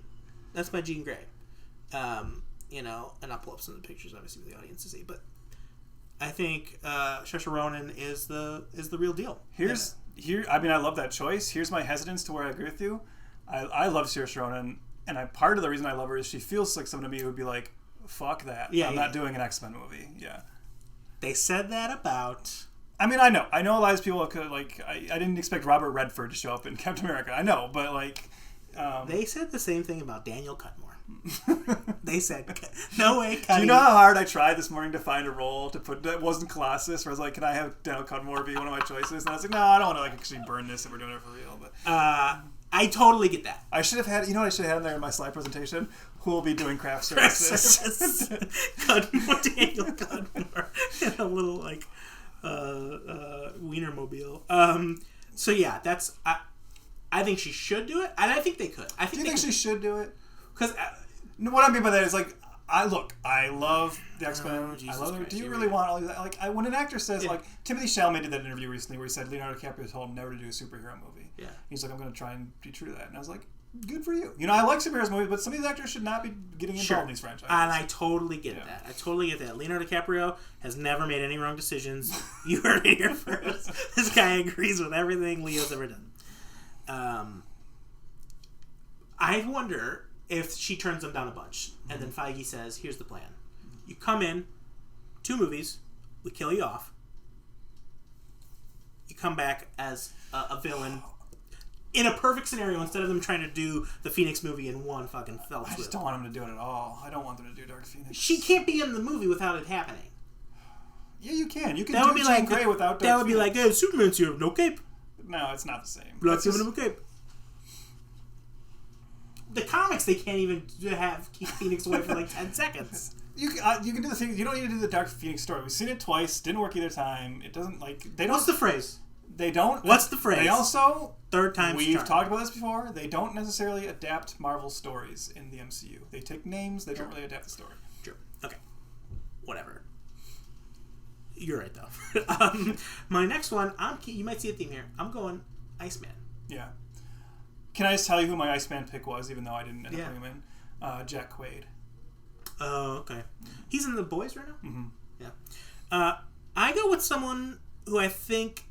That's my Jean Grey. And I'll pull up some of the pictures, obviously, for the audience to see. But I think Saoirse Ronan is the real deal. I love that choice. Here's my hesitance to where I agree with you. I love Saoirse Ronan, and part of the reason I love her is she feels like someone to me who would be like, fuck that. Yeah, I'm not doing an X-Men movie. Yeah. They said that about... I mean, I know a lot of people could, like, I didn't expect Robert Redford to show up in Captain America. I know, but, like... they said the same thing about Daniel Cudmore. They said, no way, Cuddy. Do you know how hard I tried this morning to find a role to put that wasn't Colossus, where I was like, can I have Daniel Cudmore be one of my choices? And I was like, no, I don't want to, like, actually burn this if we're doing it for real. But I totally get that. I should have had, what I should have had in there in my slide presentation? Who will be doing craft services? Cudmore, Daniel Cudmore. And a little, like... Wienermobile. So yeah, that's I think she should do it, and I think they could. Do you think she should do it? Because what I mean by that is like, I love the X-Men. I love her. Do you really want all these? Like, when an actor says like Timothy Chalamet did that interview recently where he said Leonardo DiCaprio told him never to do a superhero movie. Yeah, he's like, I'm going to try and be true to that, and I was like, good for you. I like superheroes movies, but some of these actors should not be getting involved in these franchises. And I totally get that. I totally get that. Leonardo DiCaprio has never made any wrong decisions. You heard it here first. This guy agrees with everything Leo's ever done. I wonder if she turns them down a bunch, and then Feige says, here's the plan. You come in, 2 movies, we kill you off. You come back as a villain. In a perfect scenario, instead of them trying to do the Phoenix movie in one fucking fell swoop. I just don't want them to do it at all. I don't want them to do Dark Phoenix. She can't be in the movie without it happening. Yeah, you can. You can do Jean Grey without Dark Phoenix. That would be like, hey, Superman's here, no cape. No, it's not the same. Let's give him a cape. The comics, they can't even keep Phoenix away for like 10 seconds. You can do the thing. You don't need to do the Dark Phoenix story. We've seen it twice. Didn't work either time. It doesn't they don't. What's the phrase? They don't. What's the phrase? They also, third time's we've charm. talked about this before, they don't necessarily adapt Marvel stories in the MCU. They take names, they don't really adapt the story. True. Okay. Whatever. You're right, though. My next one, you might see a theme here. I'm going Iceman. Yeah. Can I just tell you who my Iceman pick was, even though I didn't end up putting him in? Jack Quaid. Oh, okay. He's in The Boys right now? Mm-hmm. Yeah. I go with someone who I think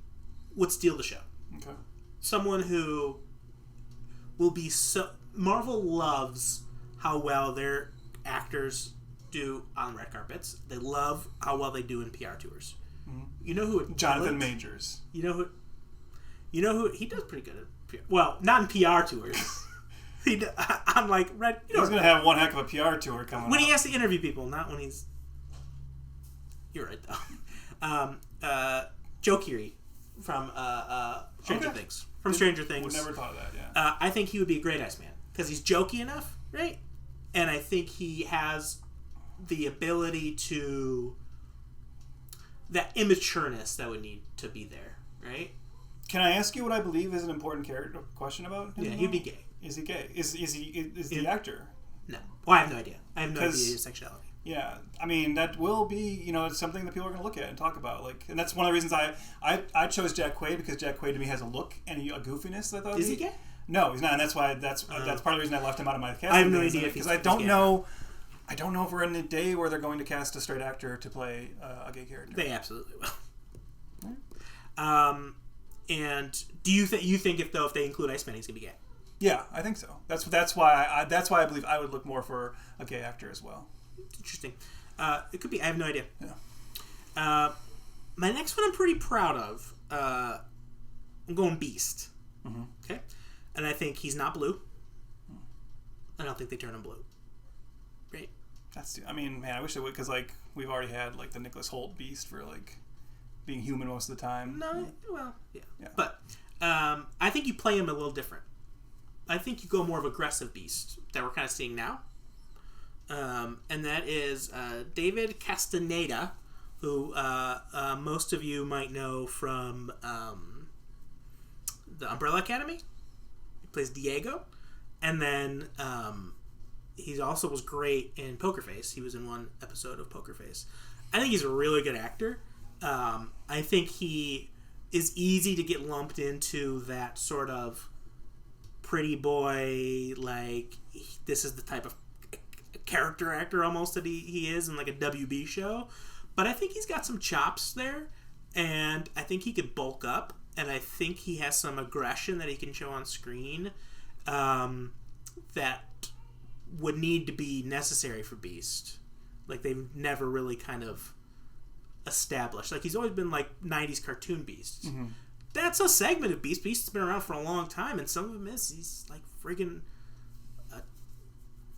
would steal the show. Okay. Someone who will be so... Marvel loves how well their actors do on red carpets. They love how well they do in PR tours. Mm-hmm. You know who... Jonathan Majors. You know who... He does pretty good at PR. Well, not in PR tours. I'm like... He's going to have one heck of a PR tour coming when up. he has to interview people, not when he's... You're right though. Joe Keery from Stranger Things. From Stranger Things. Would never thought of that. Yeah. I think he would be a great Iceman because he's jokey enough, right? And I think he has the ability to that immatureness that would need to be there, right? Can I ask you what I believe is an important question about him? Yeah, he'd be gay. Is he gay? Is the actor? No. Well, I have no idea. I have no idea his sexuality. Yeah, I mean that will be it's something that people are going to look at and talk about. Like, and that's one of the reasons I chose Jack Quaid because Jack Quaid to me has a look and a goofiness that I thought. Is he gay? No, he's not, and that's part of the reason I left him out of my casting. I have no idea because I don't know. I don't know if we're in a day where they're going to cast a straight actor to play a gay character. They absolutely will. And do you think if they include Iceman, he's gonna be gay? Yeah, I think so. That's why I believe I would look more for a gay actor as well. Interesting. It could be. I have no idea. Yeah. My next one I'm pretty proud of. I'm going Beast. Mm-hmm. Okay, and I think he's not blue. I don't think they turn him blue. Right. I mean, man, I wish they would because like we've already had like the Nicholas Hoult Beast for like being human most of the time. No, well, yeah. But I think you play him a little different. I think you go more of aggressive Beast that we're kind of seeing now. And that is David Castaneda, who most of you might know from the Umbrella Academy. He plays Diego. And then he also was great in Poker Face. He was in one episode of Poker Face. I think he's a really good actor. I think he is easy to get lumped into that sort of pretty boy, like, this is the type of character actor almost that he is in like a WB show. But I think he's got some chops there, and I think he could bulk up, and I think he has some aggression that he can show on screen that would need to be necessary for Beast. Like, they've never really kind of established. Like, he's always been like 90s cartoon Beast. Mm-hmm. That's a segment of Beast. Beast's been around for a long time, and some of him he's like friggin'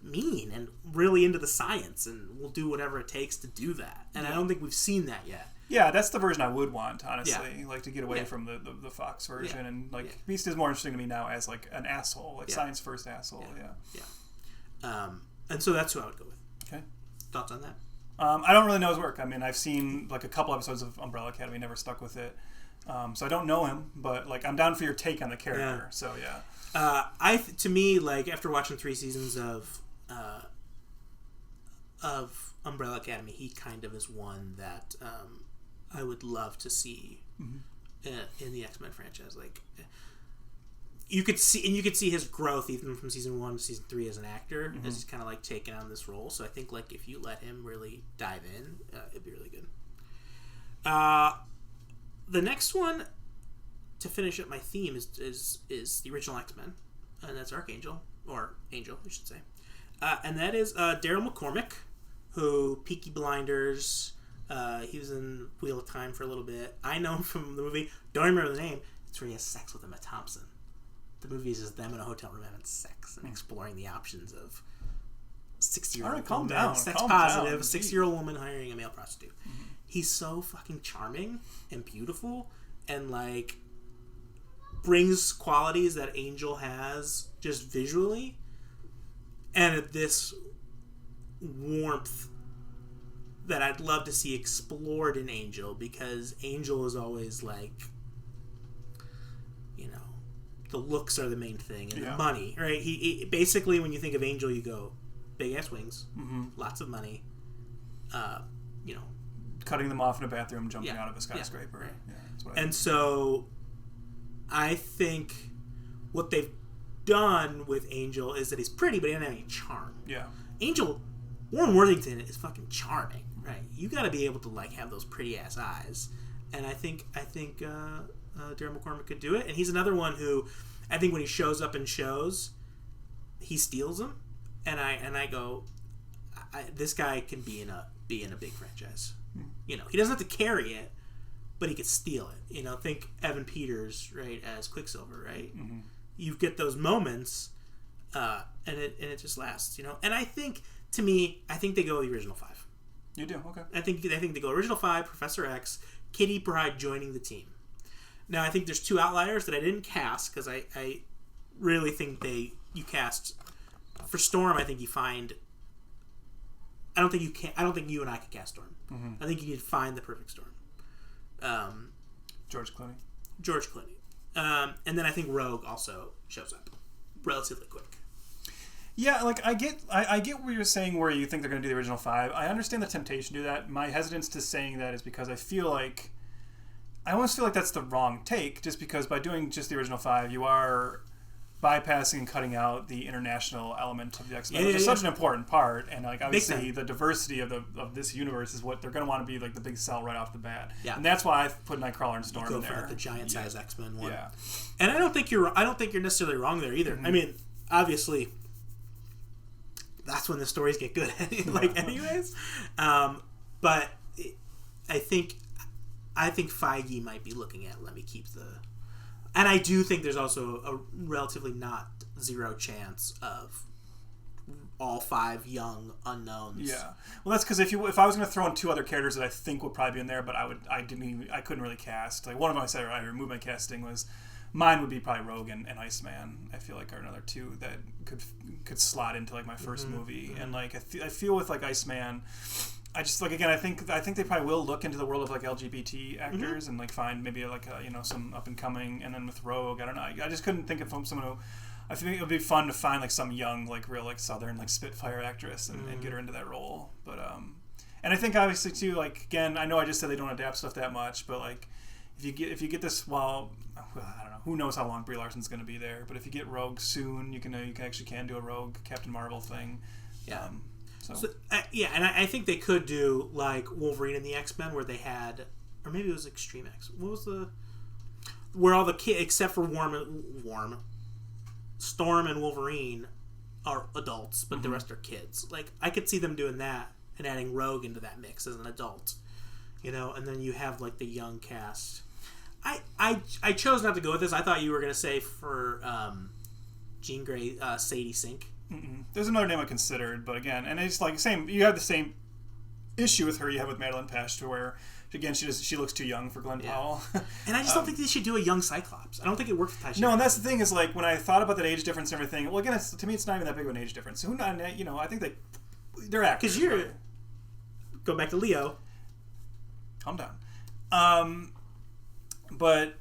mean and really into the science and will do whatever it takes to do that. And I don't think we've seen that yet. Yeah, that's the version I would want, honestly. Like, to get away from the Fox version. Yeah. And, like, Beast is more interesting to me now as, like, an asshole. Like, science first asshole, And so that's who I would go with. Okay. Thoughts on that? I don't really know his work. I mean, I've seen, like, a couple episodes of Umbrella Academy, never stuck with it. So I don't know him, but, like, I'm down for your take on the character. Yeah. So, yeah. To me, like, after watching 3 seasons of Umbrella Academy, he kind of is one that I would love to see in the X-Men franchise. Like, you could see his growth even from season 1 to season 3 as an actor, as he's kind of like taking on this role. So I think like if you let him really dive in, it'd be really good. The next one to finish up my theme is the original X-Men, and that's Archangel, or Angel, I should say. And that is Daryl McCormick, who Peaky Blinders, he was in Wheel of Time for a little bit. I know him from the movie, don't remember the name, it's where he has sex with Emma Thompson. The movie is just them in a hotel room having sex and exploring the options of 60-year-old woman, sex positive, 60-year-old woman hiring a male prostitute. Mm-hmm. He's so fucking charming and beautiful and, like, brings qualities that Angel has just visually, and this warmth that I'd love to see explored in Angel, because Angel is always like, the looks are the main thing and the money, right? He basically, when you think of Angel, you go big ass wings, lots of money, cutting them off in a bathroom, jumping out of a skyscraper. Right. Yeah, that's what and so I think what they've done with Angel is that he's pretty, but he doesn't have any charm. Yeah. Angel, Warren Worthington is fucking charming, right? You got to be able to like have those pretty ass eyes, and I think Daryl McCormick could do it. And he's another one who I think when he shows up in shows, he steals them, and I go, this guy can be in a big franchise. He doesn't have to carry it, but he could steal it. Think Evan Peters, right, as Quicksilver, right? Mm-hmm. You get those moments, and it just lasts, And I think, to me, they go with the original 5. You do? Okay. I think they go original 5, Professor X, Kitty Pryde joining the team. Now, I think there's 2 outliers that I didn't cast because I really think you cast for Storm. I think you find. I don't think you and I could cast Storm. Mm-hmm. I think you need to find the perfect Storm. George Clooney. And then I think Rogue also shows up relatively quick. Yeah, like I get what you're saying where you think they're going to do the original 5. I understand the temptation to do that. My hesitance to saying that is because I almost feel like that's the wrong take, just because by doing just the original 5, you are bypassing and cutting out the international element of the X-Men, which is such an important part, and like obviously the diversity of this universe is what they're going to want to be like the big sell right off the bat. Yeah. And that's why I put Nightcrawler and Storm in there. For like the giant size X-Men one. Yeah. And I don't think you're necessarily wrong there either. Mm-hmm. I mean, obviously that's when the stories get good anyways. But I think Feige might be looking at let me keep the. And I do think there's also a relatively not zero chance of all 5 young unknowns. Yeah, well, that's because if I was going to throw in 2 other characters that I think would probably be in there, but I couldn't really cast. Like one of them I said I removed my casting was mine would be probably Rogue and Iceman. I feel like are another 2 that could slot into like my first movie, and like I feel with like Iceman. I just like again. I think they probably will look into the world of like LGBT actors and like find maybe like some up and coming. And then with Rogue, I don't know. I just couldn't think of someone who. I think it would be fun to find like some young like real like Southern like Spitfire actress and get her into that role. But and I think obviously too like again I know I just said they don't adapt stuff that much, but like if you get this well I don't know who knows how long Brie Larson's going to be there, but if you get Rogue soon you can do a Rogue Captain Marvel thing. Yeah. And I think they could do like Wolverine and the X-Men where they had, or maybe it was Extreme X. What was where all the kids except for Storm and Wolverine are adults, but the rest are kids. Like I could see them doing that and adding Rogue into that mix as an adult, and then you have like the young cast. I chose not to go with this. I thought you were gonna say for Jean Grey, Sadie Sink. Mm-mm. There's another name I considered, but again, and it's like same. You have the same issue with her you have with Madeline Pesh, where again she looks too young for Glenn Powell. And I just don't think they should do a young Cyclops. I don't think it works with Ty Sheridan. No, and that's the thing is like when I thought about that age difference and everything. Well, again, to me it's not even that big of an age difference. So I think they're actors. Because go back to Leo. Calm down. But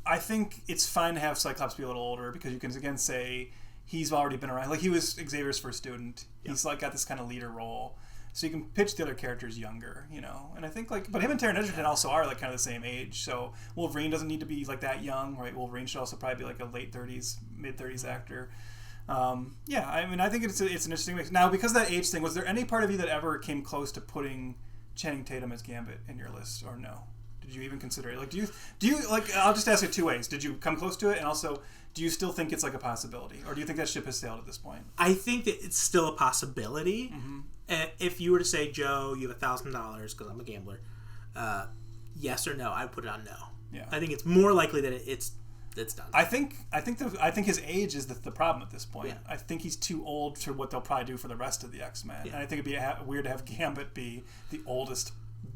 I think it's fine to have Cyclops be a little older because you can again say. He's already been around. Like, he was Xavier's first student. Yep. He's, like, got this kind of leader role. So you can pitch the other characters younger, And I think, like... But him and Taron Egerton also are, like, kind of the same age. So Wolverine doesn't need to be, like, that young, right? Wolverine should also probably be, like, a late 30s, mid-30s actor. I mean, I think it's an interesting mix. Now, because of that age thing, was there any part of you that ever came close to putting Channing Tatum as Gambit in your list, or no? Did you even consider it? Like, do you like... I'll just ask it 2 ways. Did you come close to it? And also... Do you still think it's like a possibility, or do you think that ship has sailed at this point? I think that it's still a possibility. Mm-hmm. If you were to say, Joe, you have $1,000 because I'm a gambler, yes or no, I'd put it on no. Yeah, I think it's more likely that it's done. I think his age is the problem at this point. Yeah. I think he's too old for what they'll probably do for the rest of the X-Men, and I think it'd be weird to have Gambit be the oldest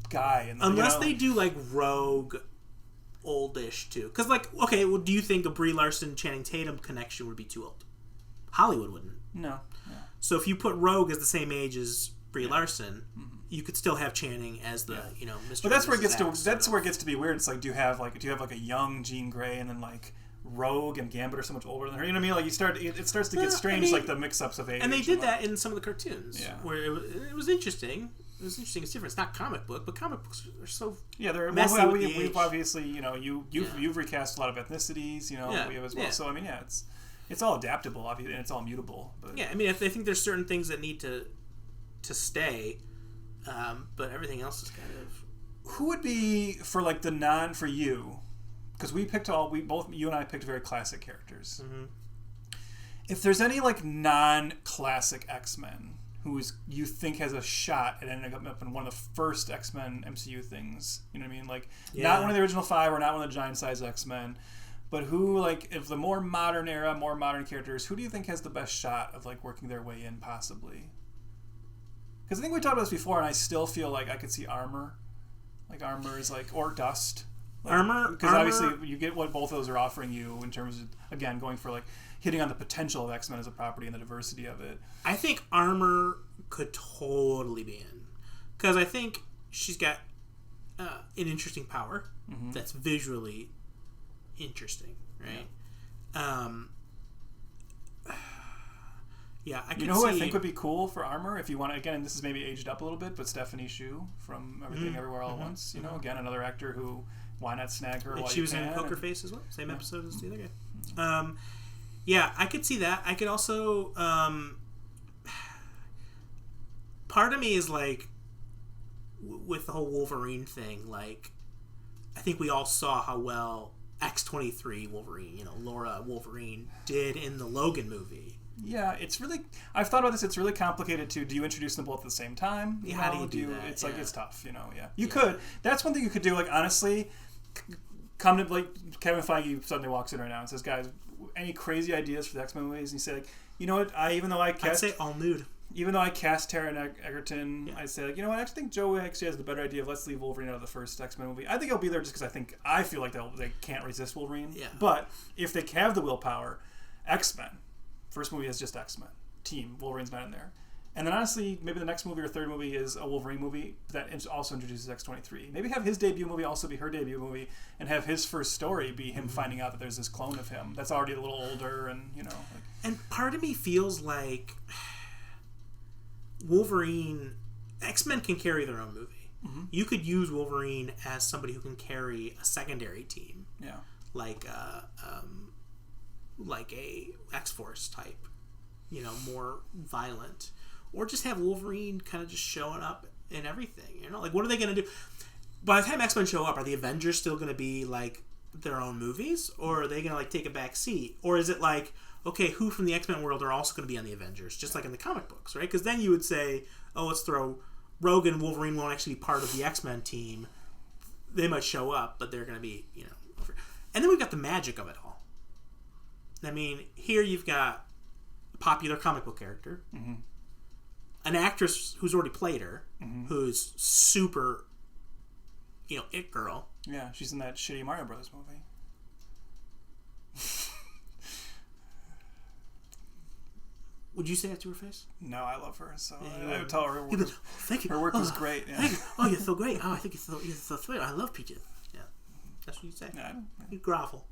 guy. Unless they do like Rogue. Oldish too, because like okay, well, do you think a Brie Larson Channing Tatum connection would be too old? Hollywood wouldn't. No. So if you put Rogue as the same age as Brie Larson, you could still have Channing as the Mr. But that's where it gets to be weird. It's like do you have like a young Jean Grey and then like Rogue and Gambit are so much older than her? You know what I mean? Like it starts to get strange, like the mix-ups of age. And they did that in some of the cartoons, where it was interesting. It was interesting. It's different. It's not comic book, but comic books are so they're messy with the age. We've obviously you've recast a lot of ethnicities. We have as well. Yeah. So I mean, it's all adaptable, obviously, and it's all mutable. But I mean, I think there's certain things that need to stay, but everything else is kind of. Who would be for like for you? Because you and I picked very classic characters. Mm-hmm. If there's any like non-classic X-Men. You think has a shot at ending up in one of the first X-Men MCU things. You know what I mean? Like, not one of the original 5 or not one of the giant-size X-Men, but who, like, if the more modern era, more modern characters, who do you think has the best shot of, like, working their way in, possibly? Because I think we talked about this before, and I still feel like I could see Armor. Like Armor is like, or Dust. Like, Armor, because obviously you get what both of those are offering you in terms of, again, going for like hitting on the potential of X-Men as a property and the diversity of it. I think Armor could totally be in, because I think she's got an interesting power that's visually interesting, right? Yeah, I can see. You know who I think would be cool for Armor if you want to, again, and this is maybe aged up a little bit, but Stephanie Hsu from Everything Everywhere All at Once. You know, again, another actor who, why not snag her? And while she you was can, in Poker Face as well. Same episode as the other guy. Yeah, I could see that. I could also. Part of me is like, with the whole Wolverine thing, like, I think we all saw how well X-23 Wolverine, you know, Laura Wolverine, did in the Logan movie. Yeah, it's really. I've thought about this. It's really complicated too. Do you introduce them both at the same time? Yeah, how do you do that? It's like it's tough. You know. Yeah, you could. That's one thing you could do. Like honestly, come to like Kevin Feige suddenly walks in right now and says, "Guys, any crazy ideas for the X-Men movies?" And you say, like, you know what? I'd say all nude. Even though I cast Taron Egerton, I'd say, like, you know what? I actually think Joe actually has the better idea of let's leave Wolverine out of the first X-Men movie. I think he'll be there just because I feel like they can't resist Wolverine. Yeah. But if they have the willpower, X-Men. First movie is just X-Men. Team. Wolverine's not in there. And then honestly, maybe the next movie or third movie is a Wolverine movie that also introduces X-23. Maybe have his debut movie also be her debut movie and have his first story be him finding out that there's this clone of him that's already a little older and, you know. Like, and part of me feels like Wolverine... X-Men can carry their own movie. You could use Wolverine as somebody who can carry a secondary team. Yeah. Like a X-Force type, you know, more violent, or just have Wolverine kind of just showing up in everything, you know, like what are they going to do by the time X-Men show up? Are the Avengers still going to be like their own movies, or are they going to like take a back seat, or is it like, okay, who from the X-Men world are also going to be on the Avengers, just like in the comic books, right? Because then you would say, oh, let's throw Rogue and Wolverine won't actually be part of the X-Men team. They might show up, but they're going to be, you know, and then we've got the magic of it all. I mean, here you've got a popular comic book character, an actress who's already played her, who's super, you know, it girl. Yeah, she's in that shitty Mario Brothers movie. Would you say that to her face? No, I love her, so Yeah, I would tell her. Thank you. Her work was great. Yeah. Thank you. Oh, you're so great. Oh, I think you're so sweet. I love peaches. Yeah, that's what you say. Yeah, You grovel.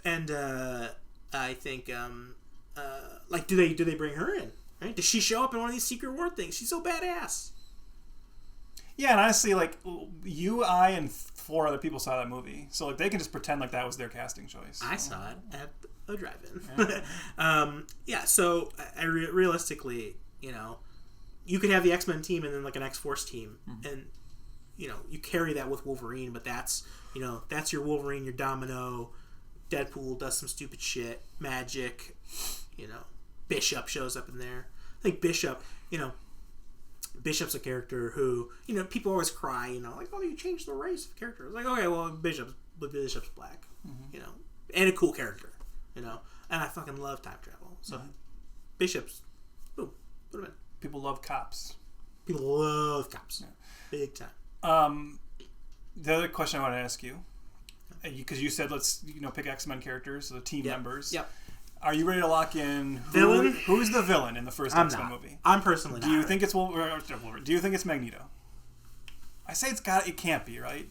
And I think, like, do they bring her in? Right? Does she show up in one of these Secret War things? She's so badass. Yeah, and honestly, like, you, I, and 4 other people saw that movie, so like they can just pretend like that was their casting choice. I saw it at a drive-in. Yeah. So realistically, you know, you could have the X-Men team and then like an X-Force team, and you know, you carry that with Wolverine, but that's, you know, that's your Wolverine, your Domino. Deadpool does some stupid shit. Magic, you know. Bishop shows up in there. I think Bishop, you know, Bishop's a character who, you know, people always cry, you know, like, oh, you changed the race of characters. Like, okay, well, Bishop's black, you know, and a cool character, you know. And I fucking love time travel. So, Bishop's, boom, put him in. People love cops. People love cops. Yeah. Big time. The other question I want to ask you, because you said let's, you know, pick X-Men characters, so the team members. Yep. Are you ready to lock in who's the villain in the first X-Men movie? I'm personally not. Do you think it's Wolverine? Do you think it's Magneto? I say it can't be, right?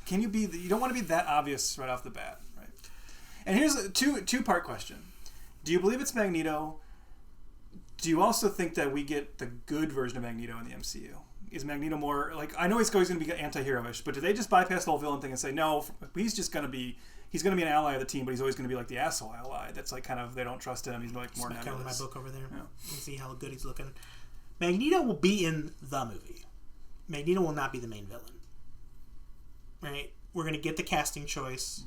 Can you be? You don't want to be that obvious right off the bat, right? And here's a two-part question. Do you believe it's Magneto? Do you also think that we get the good version of Magneto in the MCU? Is Magneto more like, I know he's always going to be anti-hero-ish, but do they just bypass the whole villain thing and say, no, he's going to be an ally of the team, but he's always going to be like the asshole ally that's like kind of, they don't trust him, he's like more nebulous. Kind of my book over there. Yeah. You see how good he's looking. Magneto will be in the movie. Magneto will not be the main villain. Right? We're going to get the casting choice,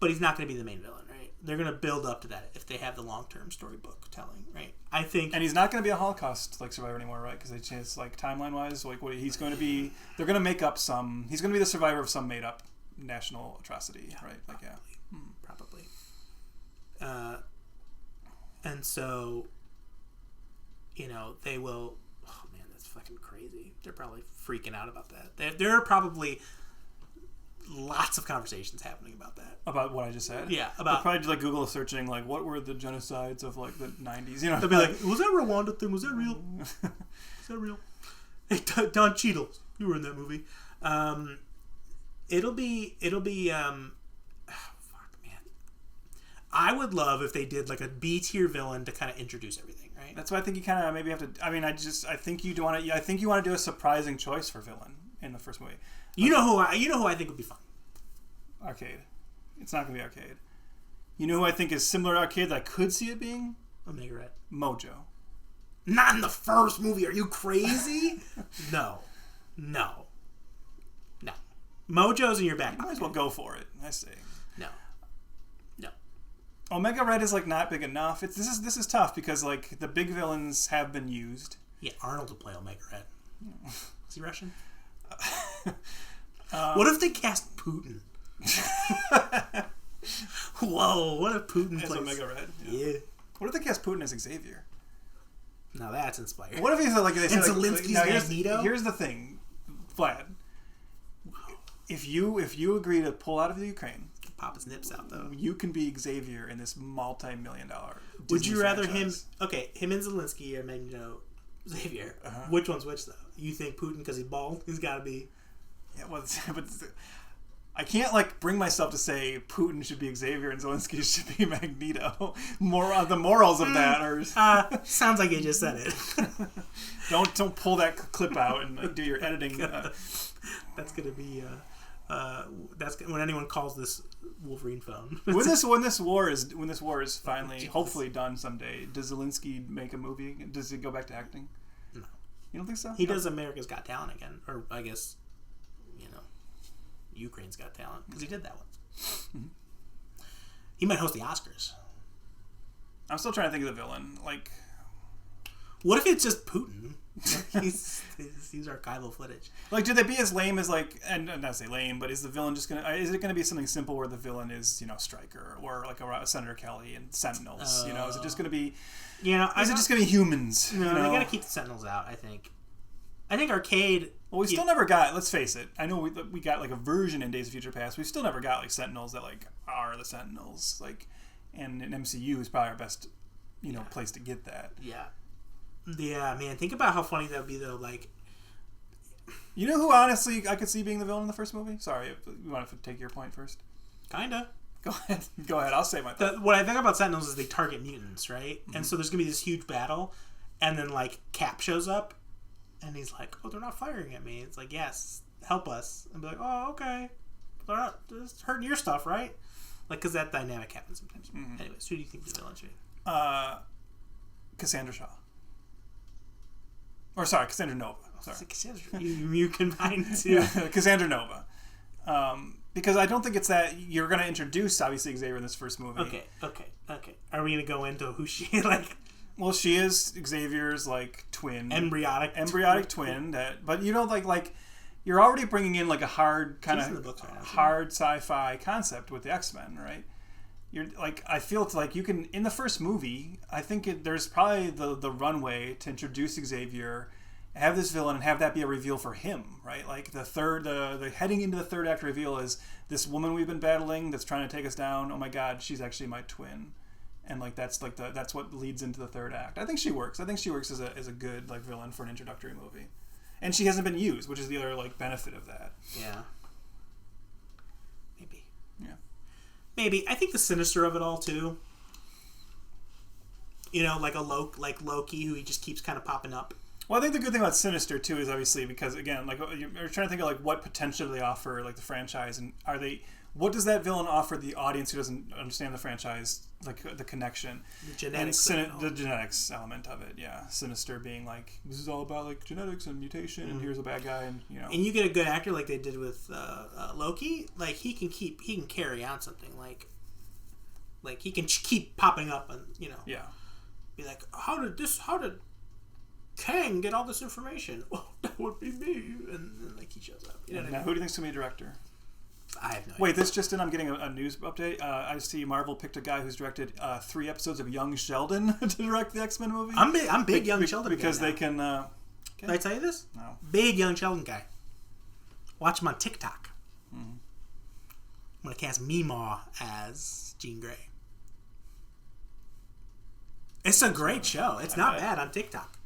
but he's not going to be the main villain, right? They're going to build up to that if they have the long-term storybook telling, right? I think... And he's not going to be a Holocaust like survivor anymore, right? Because it's like timeline-wise, like what he's going to be... They're going to make up some... He's going to be the survivor of some made-up national atrocity, right? Like, probably. And And so, they will. Oh man, that's fucking crazy. They're probably freaking out about that. There are probably lots of conversations happening about that. About what I just said? Yeah, They'll probably do like Google searching, like, what were the genocides of like the 90s? They'll be like, was that Rwanda thing? Was that real? Is that real? Hey, Don Cheadle, you were in that movie. It'll be. Fuck, man. I would love if they did like a B tier villain to kind of introduce everything, right? That's why I think you kind of maybe have to. I mean, I think you want to. I think you want to do a surprising choice for villain in the first movie. You know who I think would be fun. Arcade. It's not gonna be Arcade. You know who I think is similar to Arcade that I could see it being? Omega Red. Mojo. Not in the first movie. Are you crazy? No. Mojo's in your back. You might as well go for it. I say. No. Omega Red is like not big enough. This is tough because like the big villains have been used. Yeah, Arnold would play Omega Red. Is he Russian? What if they cast Putin? Whoa! What if Putin as plays Omega Red? Yeah. What if they cast Putin as Xavier? Now that's inspired. What if he's like they say and Zelensky's Magneto? Here's the thing, Vlad. If you agree to pull out of the Ukraine, pop his nips out though. You can be Xavier in this multi-million-dollar Disney Would you rather franchise. him and Zelensky or Magneto, Xavier? Which one's which though? You think Putin because he's bald? He's got to be. Yeah, well, but I can't like bring myself to say Putin should be Xavier and Zelensky should be Magneto. More the morals of that are. Sounds like you just said it. Don't pull that clip out and like, do your editing. That's gonna be. That's when anyone calls this Wolverine phone. when this war is finally hopefully done someday, does Zelensky make a movie? Does he go back to acting? No, you don't think so? He does America's Got Talent again, or I guess Ukraine's Got Talent because he did that one. Mm-hmm. He might host the Oscars. I'm still trying to think of the villain. Like, what if it's just Putin? he's archival footage. Like, did they be as lame as like, and not say lame, but is the villain just gonna? Is it gonna be something simple where the villain is Stryker or like a Senator Kelly and Sentinels? Is it just gonna be? Is it just gonna be humans? No, they gotta keep the Sentinels out. I think Arcade. Well, we still never got. Let's face it. I know we got like a version in Days of Future Past. We still never got like Sentinels that like are the Sentinels. Like, and an MCU is probably our best, place to get that. Yeah. Yeah, man. Think about how funny that would be, though. Like, you know who honestly I could see being the villain in the first movie? Sorry, you want to take your point first? Kinda. Go ahead. I'll say my thought. What I think about Sentinels is they target mutants, right? Mm-hmm. And so there's gonna be this huge battle, and then like Cap shows up. And he's like, "Oh, they're not firing at me." It's like, "Yes, help us." And be like, "Oh, okay. They're not just hurting your stuff, right?" Like, because that dynamic happens sometimes. Mm-hmm. Anyways, who do you think the villain should be? Cassandra Shaw. Or sorry, Cassandra Nova. Sorry, Cassandra. you combine two. Yeah, Cassandra Nova. Because I don't think it's that you're going to introduce obviously Xavier in this first movie. Okay. Are we going to go into who she like? Well, she is Xavier's like twin, embryonic twin. But like you're already bringing in like a hard kind of hard sci-fi concept with the X-Men, right? You're like I feel it's like you can in the first movie. I think there's probably the runway to introduce Xavier, have this villain, and have that be a reveal for him, right? Like the heading into the third act reveal is this woman we've been battling that's trying to take us down. Oh my God, she's actually my twin. And like that's what leads into the third act. I think she works. I think she works as a good like villain for an introductory movie, and she hasn't been used, which is the other like benefit of that. Yeah. Maybe. Yeah. Maybe. I think the sinister of it all too. Like Loki, who he just keeps kind of popping up. Well, I think the good thing about Sinister too is obviously because again, like you're trying to think of like what potential they offer like the franchise, and what does that villain offer the audience who doesn't understand the franchise, like the connection? The genetics. The genetics element of it, yeah. Sinister being like, this is all about like genetics and mutation, and here's a bad guy, and And you get a good actor like they did with Loki, like he can carry on something, like he can keep popping up and yeah, be like, how did Kang get all this information? Well, that would be me, and then like he shows up. Now, who do you think's gonna be a director? I have no idea. Wait, this just in. I'm getting a news update. I see Marvel picked a guy who's directed 3 episodes of Young Sheldon to direct the X-Men movie. I'm big Young Sheldon because they can. Did I tell you this? No. Big Young Sheldon guy. Watch him on TikTok. Mm-hmm. I'm gonna cast Meemaw as Jean Grey. It's a great show. It's not bad on TikTok.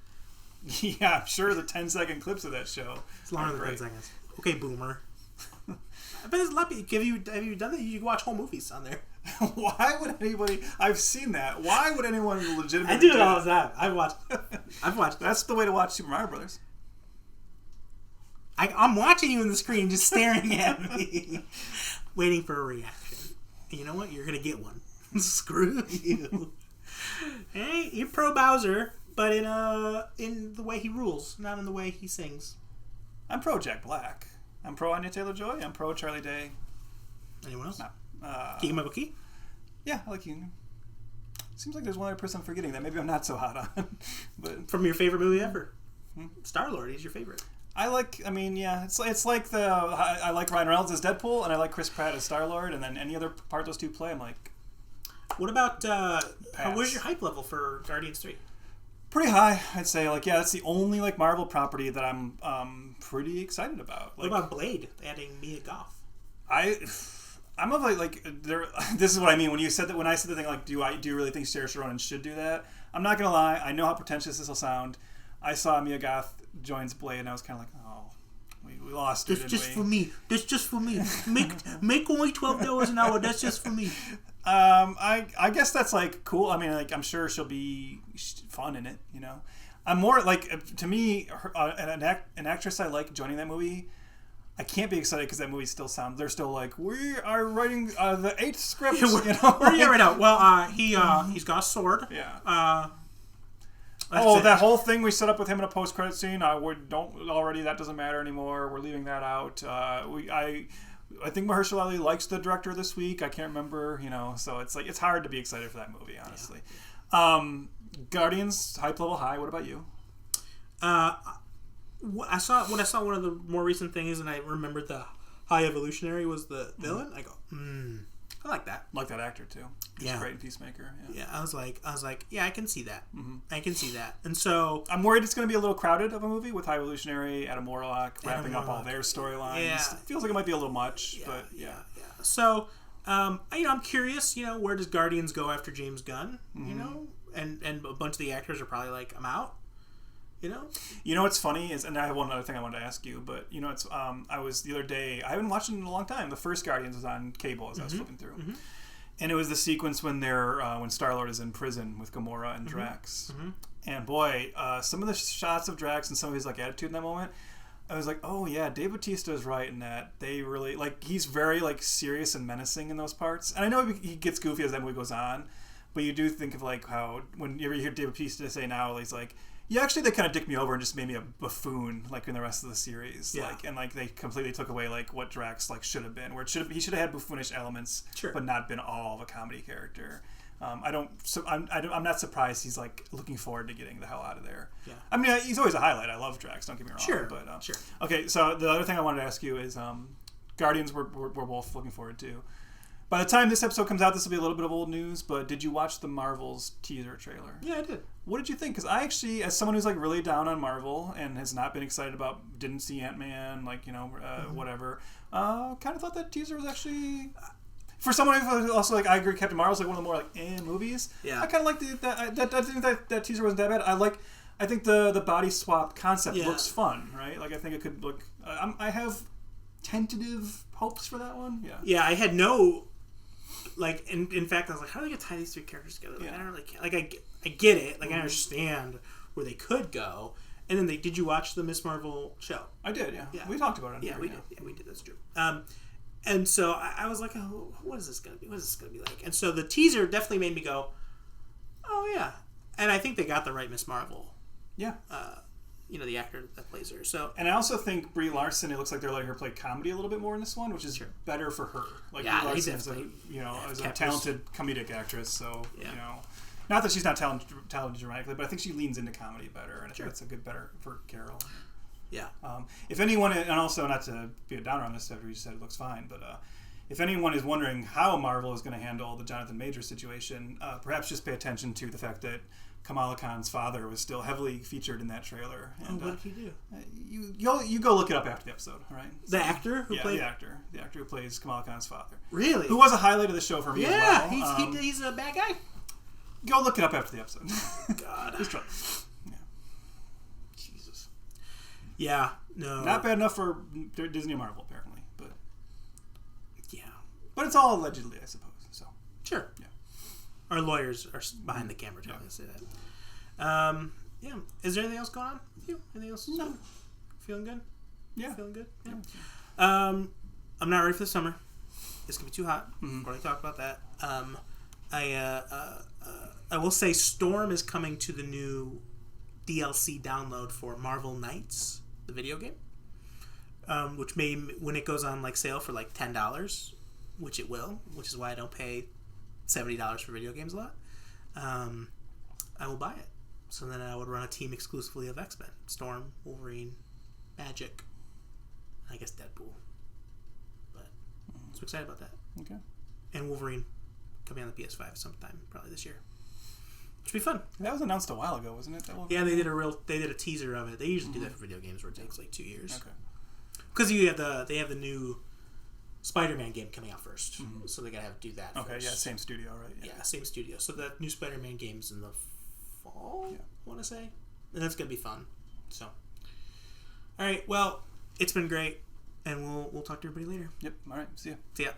Yeah, I'm sure the 10-second clips of that show. It's longer than 10 seconds. Okay, boomer. But it's lucky. Have you done that? You can watch whole movies on there. Why would anybody? I've seen that. Why would anyone legitimately? I do it all the time. I've watched. That's the way to watch Super Mario Brothers. I'm watching you on the screen, just staring at me, waiting for a reaction. You know what? You're gonna get one. Screw you. Hey, you're pro Bowser, but in the way he rules, not in the way he sings. I'm pro Jack Black. I'm pro Anya Taylor-Joy. I'm pro Charlie Day. Anyone else? No. Keegan-Michael Key? Yeah, I like Keegan. Seems like there's one other person I'm forgetting that maybe I'm not so hot on. But from your favorite movie ever? Star-Lord, he's your favorite. I like like I like Ryan Reynolds as Deadpool, and I like Chris Pratt as Star-Lord, and then any other part those two play, I'm like... What about, where's your hype level for Guardians 3? Pretty high, I'd say. That's the only Marvel property that I'm pretty excited about. What about Blade adding Mia Goth? I'm of this is what I mean when you said that. When I said the thing do you really think Saoirse Ronan should do that? I'm not gonna lie. I know how pretentious this will sound. I saw Mia Goth joins Blade, and I was kind of like, oh, we lost her. That's just for me. That's just for me. Make only $12 an hour. That's just for me. I guess that's cool. I mean, I'm sure she'll be fun in it. You know, I'm more to me, an actress I like joining that movie. I can't be excited because that movie still sounds. They're still we are writing the 8th script. Where are you right now? Well, he's got a sword. Yeah. That whole thing we set up with him in a post-credit scene. That doesn't matter anymore. We're leaving that out. I think Mahershala Ali likes the director this week. I can't remember, so it's hard to be excited for that movie, honestly. Yeah. Guardians, hype level high. What about you? When I saw one of the more recent things, and I remembered the High Evolutionary was the villain. I go, I like that. Like that actor too. He's great in Peacemaker. Yeah. I was like, yeah, I can see that. I can see that. And so I'm worried it's going to be a little crowded of a movie with High Evolutionary, Adam Warlock wrapping up all their storylines. Yeah. It feels like it might be a little much, but yeah. So, I'm curious. Where does Guardians go after James Gunn? And a bunch of the actors are probably like, I'm out. What's funny is, and I have one other thing I wanted to ask you, but it's I was the other day, I haven't watched it in a long time. The first Guardians was on cable as I was flipping through, and it was the sequence when when Star-Lord is in prison with Gamora and Drax, and boy, some of the shots of Drax and some of his attitude in that moment, I was like, oh yeah, Dave Bautista is right in that they really he's very serious and menacing in those parts, and I know he gets goofy as that movie goes on, but you do think of how when you hear Dave Bautista say now he's like. Yeah, actually, they kind of dicked me over and just made me a buffoon, in the rest of the series. Yeah. And they completely took away what Drax should have been, where he should have had buffoonish elements, sure, but not been all of a comedy character. I'm not surprised he's looking forward to getting the hell out of there. Yeah. I mean, he's always a highlight. I love Drax. Don't get me wrong. Sure. But sure. Okay, so the other thing I wanted to ask you is, Guardians we're both looking forward to. By the time this episode comes out, this will be a little bit of old news, but did you watch the Marvel's teaser trailer? Yeah, I did. What did you think? Because I actually, as someone who's really down on Marvel and has not been excited about, didn't see Ant-Man, whatever, kind of thought that teaser was actually... For someone who also, I agree, Captain Marvel's one of the more, movies. Yeah. I kind of like I think that teaser wasn't that bad. I think the body swap concept looks fun, right? I think it could look... I have tentative hopes for that one. Yeah. Yeah, I had no... in fact, I was like, how do they tie these 3 characters together? I don't really care. I get it. I understand where they could go. And then did you watch the Miss Marvel show? I did, yeah. We talked about it. Yeah, we did. Yeah, we did. That's true. And so I was like, oh, what is this going to be? What is this going to be like? And so the teaser definitely made me go, oh, yeah. And I think they got the right Miss Marvel. Yeah. The actor that plays her. So, and I also think Brie Larson, it looks like they're letting her play comedy a little bit more in this one, which is better for her. Brie Larson is a talented comedic actress, so not that she's not talented dramatically, but I think she leans into comedy better, and I think that's better for Carol. Yeah. If anyone, and also not to be a downer on this after you said it looks fine, but if anyone is wondering how Marvel is going to handle the Jonathan Majors situation, perhaps just pay attention to the fact that Kamala Khan's father was still heavily featured in that trailer. And, what did he do? You go look it up after the episode, all right? The actor who played... the actor who plays Kamala Khan's father. Really? Who was a highlight of the show for me as well. Yeah, he's a bad guy. Go look it up after the episode. God. Just try. Yeah. Jesus. Yeah, no. Not bad enough for Disney and Marvel, apparently. But yeah. But it's all allegedly, I suppose. So sure. Yeah. Our lawyers are behind the camera telling us to say that. Yeah. Is there anything else going on with you? Anything else? No. Feeling good? Yeah. Feeling good? Yeah. I'm not ready for the summer. It's going to be too hot. Mm-hmm. We've already talked about that. I will say Storm is coming to the new DLC download for Marvel Knights, the video game. Which may, when it goes on like sale for like $10, which it will, which is why I don't pay $70 for video games a lot, I will buy it. So then I would run a team exclusively of X-Men. Storm, Wolverine, Magic, I guess Deadpool. But so excited about that. Okay. And Wolverine coming on the PS5 sometime, probably this year. Which would be fun. That was announced a while ago, wasn't it? Yeah, they did a teaser of it. They usually do that for video games where it takes like 2 years. Okay. Because they have the new Spider-Man game coming out first, so they gotta do that. Okay, first. yeah, same studio, right? Yeah, same studio. So that new Spider-Man game's in the fall, yeah. I want to say, and that's gonna be fun. So, all right, well, it's been great, and we'll talk to everybody later. Yep. All right. See ya. See ya.